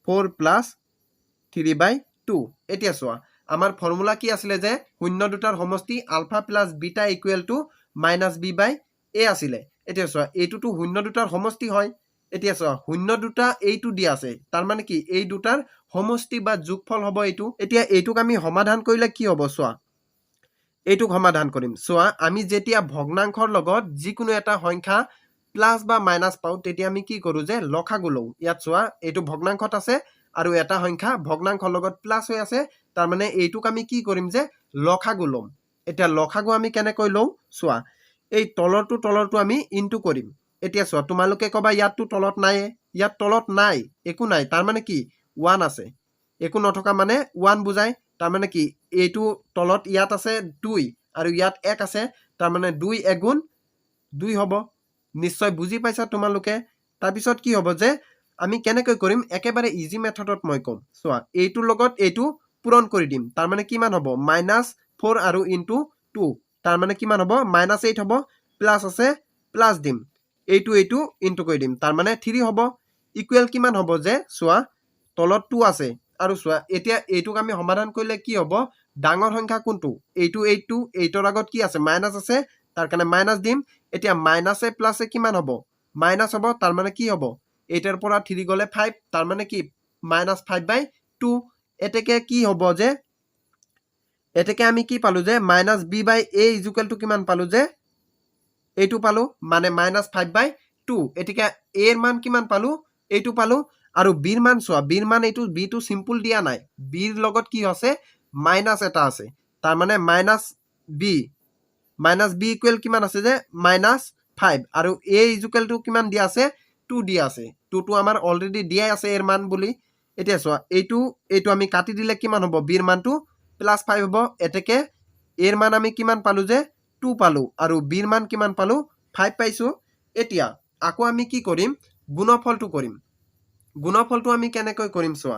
4 + 3/2 এতিয়া চোৱা আমাৰ ফৰ্মুলা কি আছিলে যে শূন্য দুটাৰ সমষ্টি alpha plus beta equal to -b/a আছিলে এতিয়া চোৱা এইটোটো শূন্য দুটাৰ সমষ্টি হয় এতিয়া চোৱা শূন্য দুটা এইটো দি আছে তাৰ মানে কি এই দুটাৰ সমষ্টি বা যোগফল হ'ব এইটো এতিয়া এইটোক আমি সমাধান কৰিলে কি হ'ব চোৱা এইটোক সমাধান কৰিম চোৱা আমি যেতিয়া ভগ্নাংশৰ লগত যিকোনো এটা সংখ্যা প্লাস বা মাইনাস পাও তেতিয়া আমি কি কৰো যে লসাগু লও ইয়াত চোৱা এইটো ভগ্নাংশত আছে আৰু এটা সংখ্যা ভগ্নাংশৰ লগত প্লাস হৈ আছে তাৰ মানে এইটোক আমি কি কৰিম যে লসাগু লম এতিয়া লসাগু আমি কেনেকৈ লও চোৱা এই তলৰটো আমি ইনটু কৰিম এতিয়া চোৱা তোমালোকে কবা ইয়াততো তলত নাই, ইয়াত তলত নাই, একো নাই, তাৰ মানে কি 1 আছে, একো নথকা মানে 1 বুজায়, তাৰ মানে কি এইটো তলত ইয়াত আছে 2 আৰু ইয়াত 1 আছে, তাৰ মানে 2 এগুণ 2 হ'ব। নিশ্চয় বুজি পাইছা তোমালোকে। তাৰপিছত কি হ'ব যে আমি কেনেকৈ কৰিম, একেবাৰে ইজি মেথডত মই ক'ম। চোৱা এইটোৰ লগত এইটো পূৰণ কৰি দিম, তাৰ মানে কিমান হ'ব -4 আৰু ইনটু 2, তাৰ মানে কিমান হ'ব -8 হ'ব, প্লাছ আছে প্লাছ দিম, এইটো ইনটু কৰি দিম, তাৰ মানে 3 হ'ব, ইকুৱেল কিমান হ'ব যে চোৱা তলত 2 আছে আৰু চোৱা এতিয়া এইটোক আমি সমাধান কৰিলে কি হ'ব, ডাঙৰ সংখ্যা কোনটো, এইটো 8টো, 8ৰ আগত কি আছে মাইনাছ আছে, তাৰ কাৰণে মাইনাছ দিম। এতিয়া মাইনাছে প্লাছে কিমান হ'ব, মাইনাছ হ'ব, তাৰ মানে কি হ'ব 8ৰ পৰা 3 গ'লে 5, তাৰ মানে কি -5/2। এতেকে কি হ'ব যে এতেকে আমি কি পালো যে -b/a ইকুৱেল টু কিমান পালো যে এইটো পালো, মানে -5/2। এতিকে a ৰ মান কিমান পালো, এইটো পালো, আৰু b ৰ মান চোৱা, b ৰ মান এইটো b টো সিম্পল দিয়া নাই, b ৰ লগত কি আছে মাইনাছ এটা আছে, তাৰ মানে -b ইকুৱেল কিমান আছে যে -5, আৰু a ইকুৱেল টু কিমান দিয়া আছে 2 দিয়া আছে, 2 টো আমাৰ অলৰেডি দিয়াই আছে এৰ মান বুলি। এতিয়া চোৱা এইটো আমি কাটি দিলে কিমান হ'ব, b ৰ মানটো +5 হ'ব। এতেকে এৰ মান আমি কিমান পালো যে 2 পালো, আৰু b ৰ মান কিমান পালো 5 পাইছো। এতিয়া আকৌ আমি কি কৰিম, গুণফলটো কৰিম। গুণফলটো আমি কেনেকৈ কৰিম চোৱা,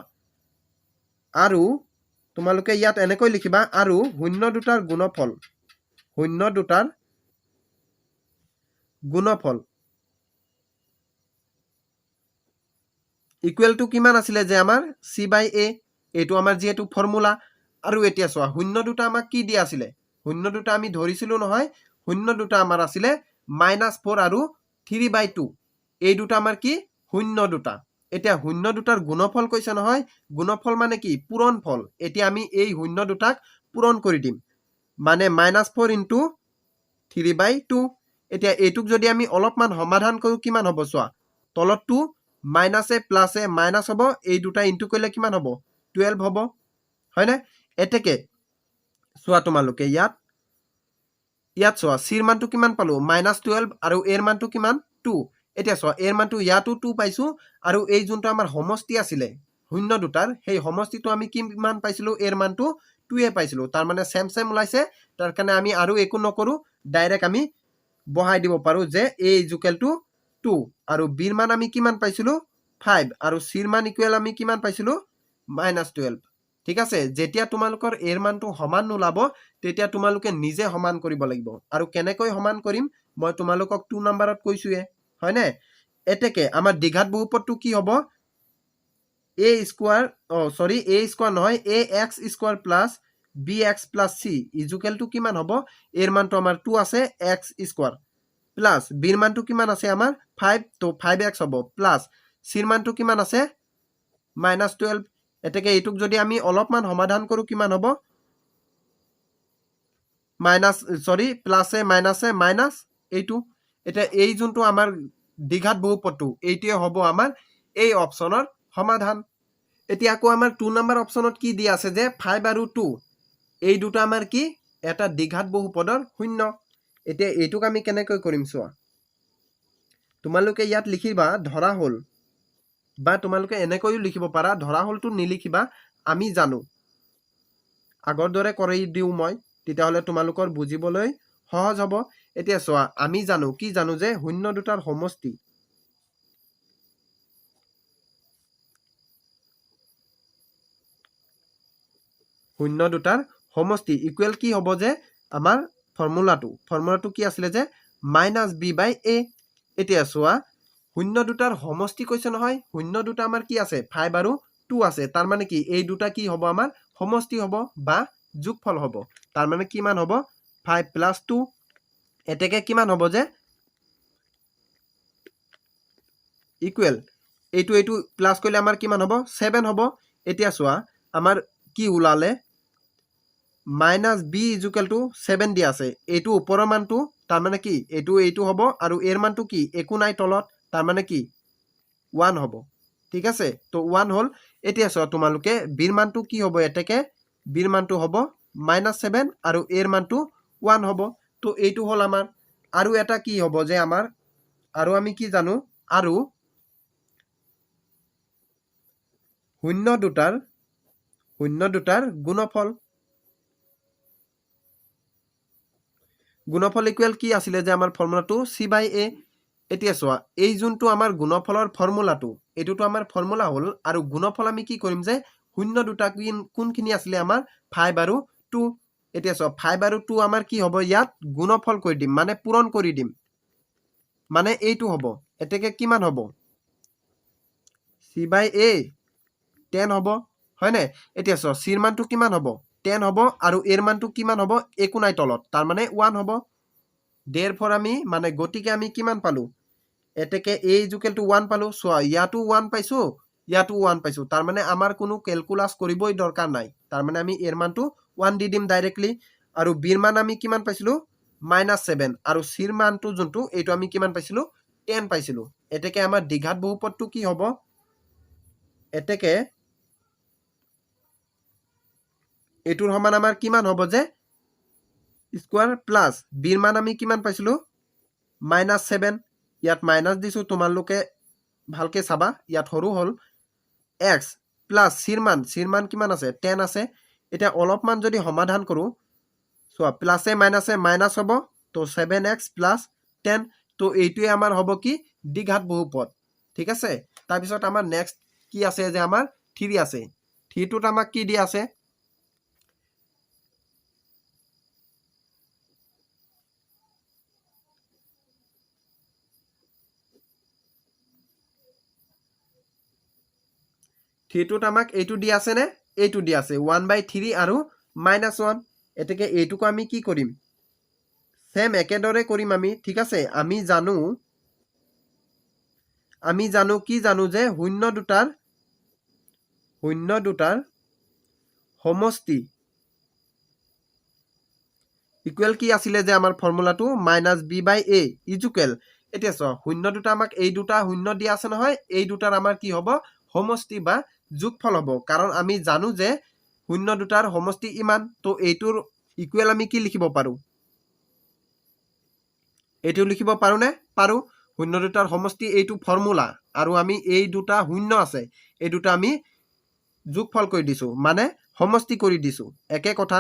আৰু তোমালোকে ইয়াত এনেকৈ লিখিবা, আৰু শূন্য দুটাৰ গুণফল, শূন্য দুটাৰ গুণফল ইকুৱেল টু কিমান আছিলে যে আমাৰ c/a, এইটো আমাৰ যিহেতু ফৰ্মুলা। আৰু এতিয়া চোৱা শূন্য দুটা আমাক কি দিয়া আছিলে, শূন্য দুটা আমি ধৰিছিলো নহয়, শূন্য দুটা আমাৰ আছিলে -4 আৰু 3/2, এই দুটা আমাৰ কি শূন্য দুটা। এতিয়া শূন্য দুটাৰ গুণফল কৈছে নহয়, গুণফল মানে কি পূৰণফল। এতিয়া আমি এই শূন্য দুটাক পূৰণ কৰি দিম, মানে -4 ইনটু 3/2। এতিয়া এইটোক যদি আমি অলপমান সমাধান কৰো কিমান হ'ব চোৱা, তলতটো মাইনাছে প্লাছে মাইনাছ হ'ব, এই দুটা ইনটু কৰিলে কিমান হ'ব 12 হ'ব, হয়নে? এতেকে চোৱা তোমালোকে ইয়াত চোৱা c ৰ মানটো কিমান পালো -12, আৰু এৰ মানটো কিমান 2। এতিয়া চোৱা এৰ মানটো ইয়াতো 2 পাইছো, আৰু এই যোনটো আমাৰ সমষ্টি আছিলে শূন্য দুটাৰ, সেই সমষ্টিটো আমি কিমান পাইছিলো, এৰ মানটো 2 পাইছিলো, তাৰ মানে সেম ওলাইছে। তাৰ কাৰণে আমি আৰু একো নকৰো, ডাইৰেক্ট আমি বহাই দিব পাৰো যে a ইকুৱেল টু 2, আৰু b ৰ মান আমি কিমান পাইছিলো 5, আৰু c ৰ মান ইকুৱেল আমি কিমান পাইছিলো -12। ঠিক আছে, যেতিয়া তোমালোকৰ এৰ মানটো সমান নোলাব, তেতিয়া তোমালোকে নিজে সমান কৰিব লাগিব। আৰু কেনেকৈ সমান কৰিম মই তোমালোকক 2 নম্বৰত কৈছোৱে, হয়নে? এতেকে আমাৰ দ্বিঘাত বহুপদটো কি হ'ব, a স্কোৱাৰ নহয়, ax square plus bx plus c equal to কিমান হ'ব, এৰ মানটো আমাৰ 2 আছে, x স্কোৱাৰ প্লাছ b ৰ মানটো কিমান আছে আমাৰ 5, তো 5x হ'ব, প্লাছ c ৰ মানটো কিমান আছে -12। এতেকে এইটোক যদি আমি অলপমান সমাধান কৰো কিমান হ'ব, প্লাছে মাইনাছে মাইনাছ এইটো। এতিয়া এই যোনটো আমাৰ দ্বিঘাত বহুপদটো, এইটোৱে হ'ব আমাৰ এই অপচনৰ সমাধান। এতিয়া আকৌ আমাৰ 2 নম্বৰ অপচনত কি দিয়া আছে যে 5 আৰু 2, এই দুটা আমাৰ কি এটা দ্বিঘাত বহুপদৰ শূন্য। এতিয়া এইটোক আমি কেনেকৈ কৰিম চোৱা, তোমালোকে ইয়াত লিখিবা ধৰা হল, বা তোমালোকে এনেকৈও লিখিব পাৰা, ধৰা হলটো নিলিখিবা, আমি জানো, আগৰ দৰে কৰি দিওঁ মই, তেতিয়াহ'লে তোমালোকৰ বুজিবলৈ সহজ হ'ব। এতিয়া চোৱা আমি জানো, কি জানো যে শূন্য দুটাৰ সমষ্টি, শূন্য দুটাৰ সমষ্টি ইকুৱেল কি হ'ব যে আমাৰ ফৰ্মুলাটো কি আছিলে যে -b/a। এতিয়া চোৱা শূন্য দুটাৰ সমষ্টি কৈছে নহয়, শূন্য দুটা আমাৰ কি আছে 5 আৰু 2 আছে, তাৰ মানে কি এই দুটা কি হ'ব আমাৰ সমষ্টি হ'ব বা যোগফল হ'ব, তাৰ মানে কিমান হ'ব 5 + 2। এতেকে কিমান হ'ব যে ইকুৱেল এইটো প্লাছ কৰিলে আমাৰ কিমান হ'ব 7 হ'ব। এতিয়া চোৱা আমাৰ কি ওলালে, -b = 7 দিয়া আছে, এইটো ওপৰৰ মানটো, তাৰ মানে কি এইটো হ'ব, আৰু এৰ মানটো কি একো নাই তলত, তাৰ মানে কি 1 হ'ব। ঠিক আছে, তো 1 হ'ল। এতিয়া চোৱা তোমালোকে b ৰ মানটো কি হ'ব, এতেকে b ৰ মানটো হ'ব -7, আৰু এৰ মানটো 1 হ'ব। তো এইটো হ'ল আমাৰ, আৰু এটা কি হ'ব যে আমাৰ আৰু আমি কি জানো আৰু শূন্য দুটাৰ গুণফল ইকুৱেল কি আছিলে যে আমাৰ ফৰ্মুলাটো c/a এতিয়া চোৱা এই যোনটো আমাৰ গুণফলৰ ফৰ্মুলাটো এইটোতো আমাৰ ফৰ্মুলা হ'ল আৰু গুণফল আমি কি কৰিম যে শূন্য দুটা কোনখিনি আছিলে আমাৰ 5 আৰু 2 এতিয়া চোৱা 5 আৰু 2 আমাৰ কি হ'ব ইয়াত গুণফল কৰি দিম মানে পূৰণ কৰি দিম মানে এইটো হ'ব এতেকে কিমান হ'ব c/a 10 হ'ব হয় নাই এতিয়া চোৱা c ৰ মানটো কিমান হ'ব 10 হ'ব আৰু a ৰ মানটো কিমান হ'ব একো নাই তলত তাৰ মানে 1 হ'ব therefore আমি মানে গতিকে আমি কিমান পালো এতেকে a = 1 পালো চোৱা ইয়াতো 1 পাইছো ইয়াতো 1 পাইছো তাৰ মানে আমাৰ কোনো ক্যালকুলাস কৰিবই দৰকাৰ নাই তাৰ মানে আমি a ৰ মানটো 1 দি দিম ডাইৰেক্টলি আৰু b ৰ মান আমি কিমান পাইছিলো -7 আৰু c ৰ মানটো যোনটো এইটো আমি কিমান পাইছিলো 10 পাইছিলো এতেকে আমাৰ দ্বিঘাত বহুপদটো কি হ'ব এতেকে এটোৰ সমান আমাৰ কিমান হ'ব যে স্কয়াৰ প্লাস b ৰ মান আমি কিমান পাইছিলো -7 ইয়াত মাইনাস দিছো তোমালোকে ভালকে চাবা ইয়াত হৰু হল x প্লাস c ৰ মান কিমান আছে 10 আছে এটা অলপমান যদি সমাধান কৰো সো প্লাসে মাইনাসে মাইনাস হ'ব তো 7x + 10 তো এইটোৱে আমাৰ হ'ব কি দ্বিঘাত বহুপদ ঠিক আছে তাৰ পিছত আমাৰ নেক্সট কি আছে যে আমাৰ 3 আছে 3 টোত আমাক কি দি আছে থ্রিটোত আমাক এইটো দি আছে নে এইটো দি আছে 1/3 আৰু -1 এতেকে এইটোকো আমি কি কৰিম সেম একেদৰে কৰিম আমি ঠিক আছে আমি জানো কি জানো যে শূন্য দুটাৰ সমষ্টি ইকুৱেল কি আছিলে যে আমাৰ ফৰ্মুলাটো -b/a ইকুৱেল এতিয়া চোৱা শূন্য দুটা আমাক এই দুটা শূন্য দিয়া আছে নহয় এই দুটাৰ আমাৰ কি হ'ব সমষ্টি বা যোগফল হ'ব কাৰণ আমি জানো যে শূন্য দুটাৰ সমষ্টি ইমান তো এইটোৰ ইকুৱেল আমি কি লিখিব পাৰো এইটো লিখিব পাৰো নে পাৰো শূন্য দুটাৰ সমষ্টি এইটো ফৰ্মুলা আৰু আমি এই দুটা শূন্য আছে এই দুটা আমি যোগফল কৰি দিছো মানে সমষ্টি কৰি দিছো একে কথা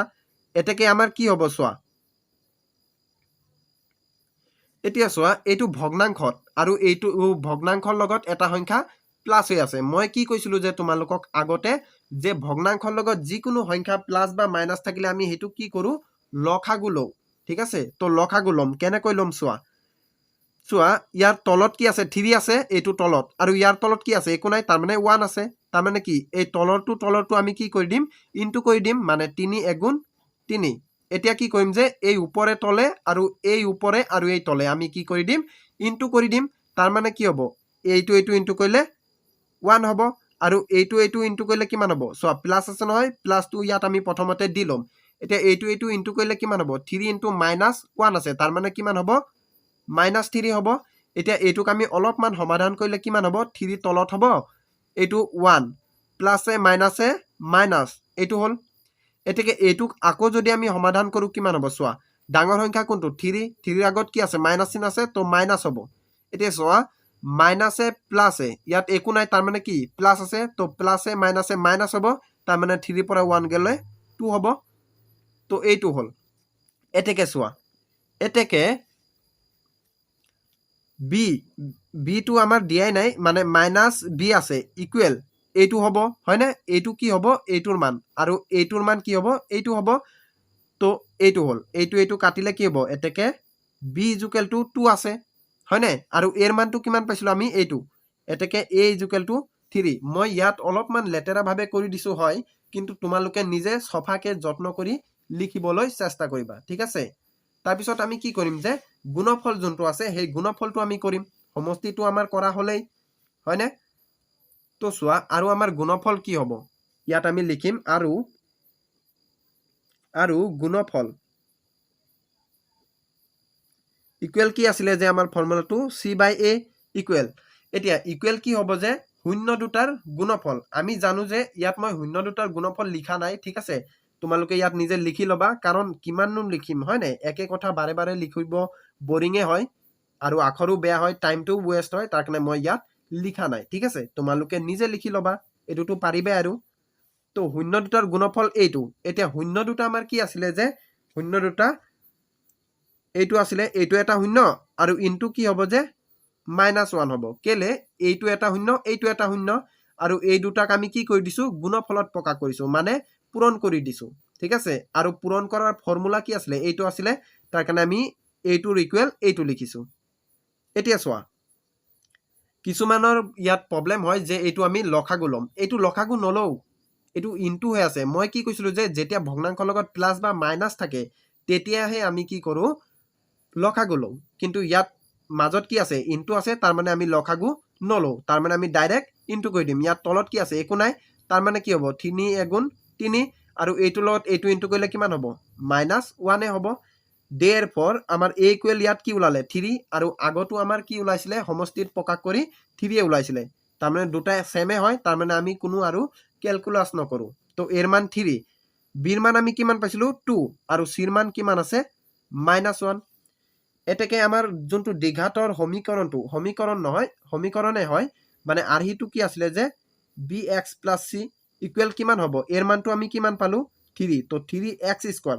এতেকে আমাৰ কি হ'ব চোৱা এতিয়া চোৱা এইটো ভগ্নাংশত আৰু এইটো ভগ্নাংশৰ লগত এটা সংখ্যা প্লাস হৈ আছে মই কি কৈছিলো যে তোমালোকক আগতে যে ভগ্নাংশৰ লগত যিকোনো সংখ্যা প্লাস বা মাইনাস থাকিলে আমি হেতু কি কৰো লসাগু লও ঠিক আছে তো লসাগু লম কেনে কই লম চোৱা ইয়াৰ তলত কি আছে 3 আছে এইটো তলত আৰু ইয়াৰ তলত কি আছে একো নাই তাৰ মানে 1 আছে তাৰ মানে কি এই তলৰটো আমি কি কৰি দিম ইনটু কৰি দিম মানে 3 * 3 এতিয়া কি কৰিম যে এই উপৰে তলে আৰু এই উপৰে আৰু এই তলে আমি কি কৰি দিম ইনটু কৰি দিম তাৰ মানে কি হ'ব এইটো ইনটু কৰিলে 1 হ'ব আৰু এইটো ইনটু কৰিলে কিমান হ'ব সো প্লাস আছে নহয় প্লাসটো ইয়াত আমি প্ৰথমতে দি লম এতিয়া এইটো ইনটু কৰিলে কিমান হ'ব 3 * -1 আছে তাৰ মানে কিমান হ'ব -3 হ'ব এতিয়া এইটোক আমি অলপমান সমাধান কৰিলে কিমান হ'ব 3 তলত হ'ব এইটো 1 প্লাসে মাইনাসে মাইনাস এইটো হল এতেকে এইটোক আকৌ যদি আমি সমাধান কৰো কিমান হ'ব চোৱা ডাঙৰ সংখ্যা কোনটো 3 ৰ আগত কি আছে মাইনাস চিন আছে তো মাইনাস হ'ব এতিয়া চোৱা মাইনাসে প্লাসে ইয়াত একো নাই তাৰ মানে কি প্লাস আছে তো প্লাসে মাইনাসে মাইনাস হ'ব তাৰ মানে 3 পৰা 1 গলে 2 হ'ব তো এইটো হল এতেকে চোৱা এতেকে b টো আমাৰ দিয়াই নাই মানে -b আছে ইকুৱেল এইটো হ'ব হয় না এইটো কি হ'ব এইটোৰ মান আৰু এইটোৰ মান কি হ'ব এইটো হ'ব তো এইটো হল এইটো কাটিলে কি হ'ব এতেকে b = 2 আছে হয় না আৰু এৰ মানটো কিমান পাইছিলো আমি এইটো এতেকে a = 3 মই ইয়াত অলপমান লেতেৰা ভাবে কৰি দিছো হয় কিন্তু তোমালোকে নিজে সফাকে যত্ন কৰি লিখিবলৈ চেষ্টা কৰিবা ঠিক আছে তাৰ পিছত আমি কি কৰিম যে গুণফল যোনটো আছে সেই গুণফলটো আমি কৰিম সমষ্টিটো আমাৰ কৰা হলেই হয় না তো চোৱা আৰু আমাৰ গুণফল কি হ'ব ইয়াত আমি লিখিম আৰু গুণফল ইকুৱেল কি আছিলে যে আমাৰ ফৰ্মুলাটো c/a ইকুৱেল এতিয়া ইকুৱেল কি হ'ব যে শূন্য দুটাৰ গুণফল আমি জানো যে ইয়াত মই শূন্য দুটাৰ গুণফল লিখা নাই ঠিক আছে তোমালোকে ইয়াত নিজে লিখি লবা কাৰণ কিমাননো লিখিম হয় নাই একে কথা বাৰে বাৰে লিখিব বৰিংয়ে হয় আৰু আখৰো বেয়া হয় টাইমটো ৱেষ্ট হয় তাৰ কাৰণে মই ইয়াত লিখা নাই ঠিক আছে তোমালোকে নিজে লিখি ল'বা এইটোতো পাৰিবে আৰু তো শূন্য দুটাৰ গুণফল এইটো এতিয়া শূন্য দুটা আমাৰ কি আছিলে যে শূন্য দুটা এইটো আছিলে এইটো এটা শূন্য আৰু ইনটু কি হ'ব যে -1 হ'ব কেলে এইটো এটা শূন্য এইটো এটা শূন্য আৰু এই দুটাক আমি কি কৰি দিছো গুণফলত প্ৰকাশ কৰিছো মানে পূৰণ কৰি দিছো ঠিক আছে আৰু পূৰণ কৰাৰ ফৰ্মুলা কি আছিলে এইটো আছিলে তাৰ কাৰণে আমি এইটোৰ ইকুৱেল এইটো লিখিছো এতিয়া চোৱা কিছুমানৰ ইয়াত প্ৰব্লেম হয় যে এইটো আমি লসাগু লম এইটো লসাগু নলও এইটো ইনটু হৈ আছে মই কি কৈছিলো যে যেতিয়া ভগ্নাংকৰ লগত প্লাস বা মাইনাস থাকে তেতিয়াহে আমি কি কৰো লসাগু লওঁ কিন্তু ইয়াত মাজত কি আছে ইনটু আছে তাৰ মানে আমি লসাগু নলওঁ তাৰ মানে আমি ডাইৰেক্ট ইনটু কৰি দিম ইয়াত তলত কি আছে একো নাই তাৰ মানে কি হ'ব 3 এগুণ 3 আৰু এইটো লগত এইটো ইনটু কৰিলে কিমান হ'ব -1 হ'ব therefore আমাৰ a ইকুৱেল ইয়াত কি ওলালে 3 আৰু আগতো আমাৰ কি ওলাইছিলে সমষ্টিত প্ৰকাশ কৰি 3 ওলাইছিলে তাৰ মানে দুটা সেমে হয় তাৰ মানে আমি কোনো আৰু ক্যালকুলাস নকৰো তো এৰ মান 3 বিৰ মান আমি কিমান পাইছিলো 2 আৰু সিৰ মান কিমান আছে -1 এটাকে আমাৰ যোনটো দ্বিঘাতৰ সমীকৰণটো সমীকৰণ নহয় সমীকৰণে হয় মানে আৰহিটো কি আছিলে যে bx + c ইকুৱেল কিমান হ'ব এৰ মানটো আমি কিমান পালো 3 তো 3x²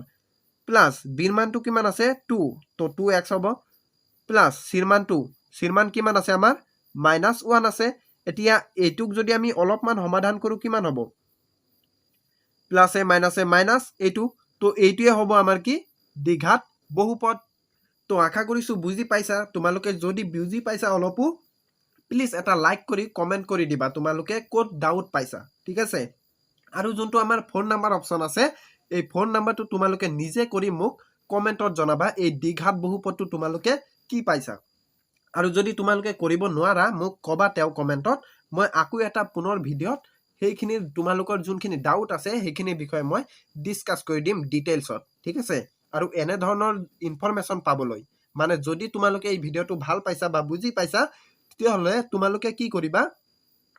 প্লাস বিৰ মানটো কিমান আছে 2 তো 2x হ'ব প্লাস সিৰ মান কিমান আছে আমাৰ -1 আছে এতিয়া এইটোক যদি আমি অলপমান সমাধান কৰো কিমান হ'ব প্লাসে মাইনাসে মাইনাস এইটো তো এইটোৱে হ'ব আমাৰ কি দ্বিঘাত বহুপদ তো আশা কৰিছো বুজি পাইছা তোমালোকে যদি বুজি পাইছা অলপো প্লিজ এটা লাইক কৰি কমেন্ট কৰি দিবা তোমালোকে ক'ত ডাউট পাইছা ঠিক আছে আৰু যোনটো আমাৰ ফোন নাম্বাৰ অপচন আছে এই ফোন নাম্বাৰটো তোমালোকে নিজে কৰি মোক কমেন্টত জনাবা এই দ্বিঘাত বহুপদটো তোমালোকে কি পাইছা আৰু যদি তোমালোকে কৰিব নোৱাৰা মোক কবা তেও কমেন্টত মই আকৌ এটা পুনৰ ভিডিঅত সেইখিনি তোমালোকৰ যোনখিনি ডাউট আছে সেইখিনি বিষয়ে মই ডিসকাস কৰি দিম ডিটেইলছত ঠিক আছে আৰু এনে ধৰণৰ ইনফৰমেশন পাবলৈ মানে যদি তোমালোকে এই ভিডিঅটো ভাল পাইছা বা বুজি পাইছা তেতিয়াহলে তোমালোকে কি কৰিবা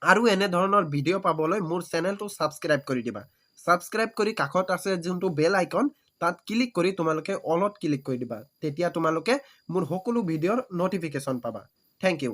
আৰু এনে ধৰণৰ ভিডিঅ পাবলৈ মোৰ চেনেলটো সাবস্ক্ৰাইব কৰি দিবা সাবস্ক্ৰাইব কৰি কাষত আছে যোনটো বেল আইকন তাত ক্লিক কৰি তোমালোকে অলত ক্লিক কৰি দিবা তেতিয়া তোমালোকে মোৰ সকলো ভিডিঅৰ নটিফিকেশন পাবা থ্যাংক ইউ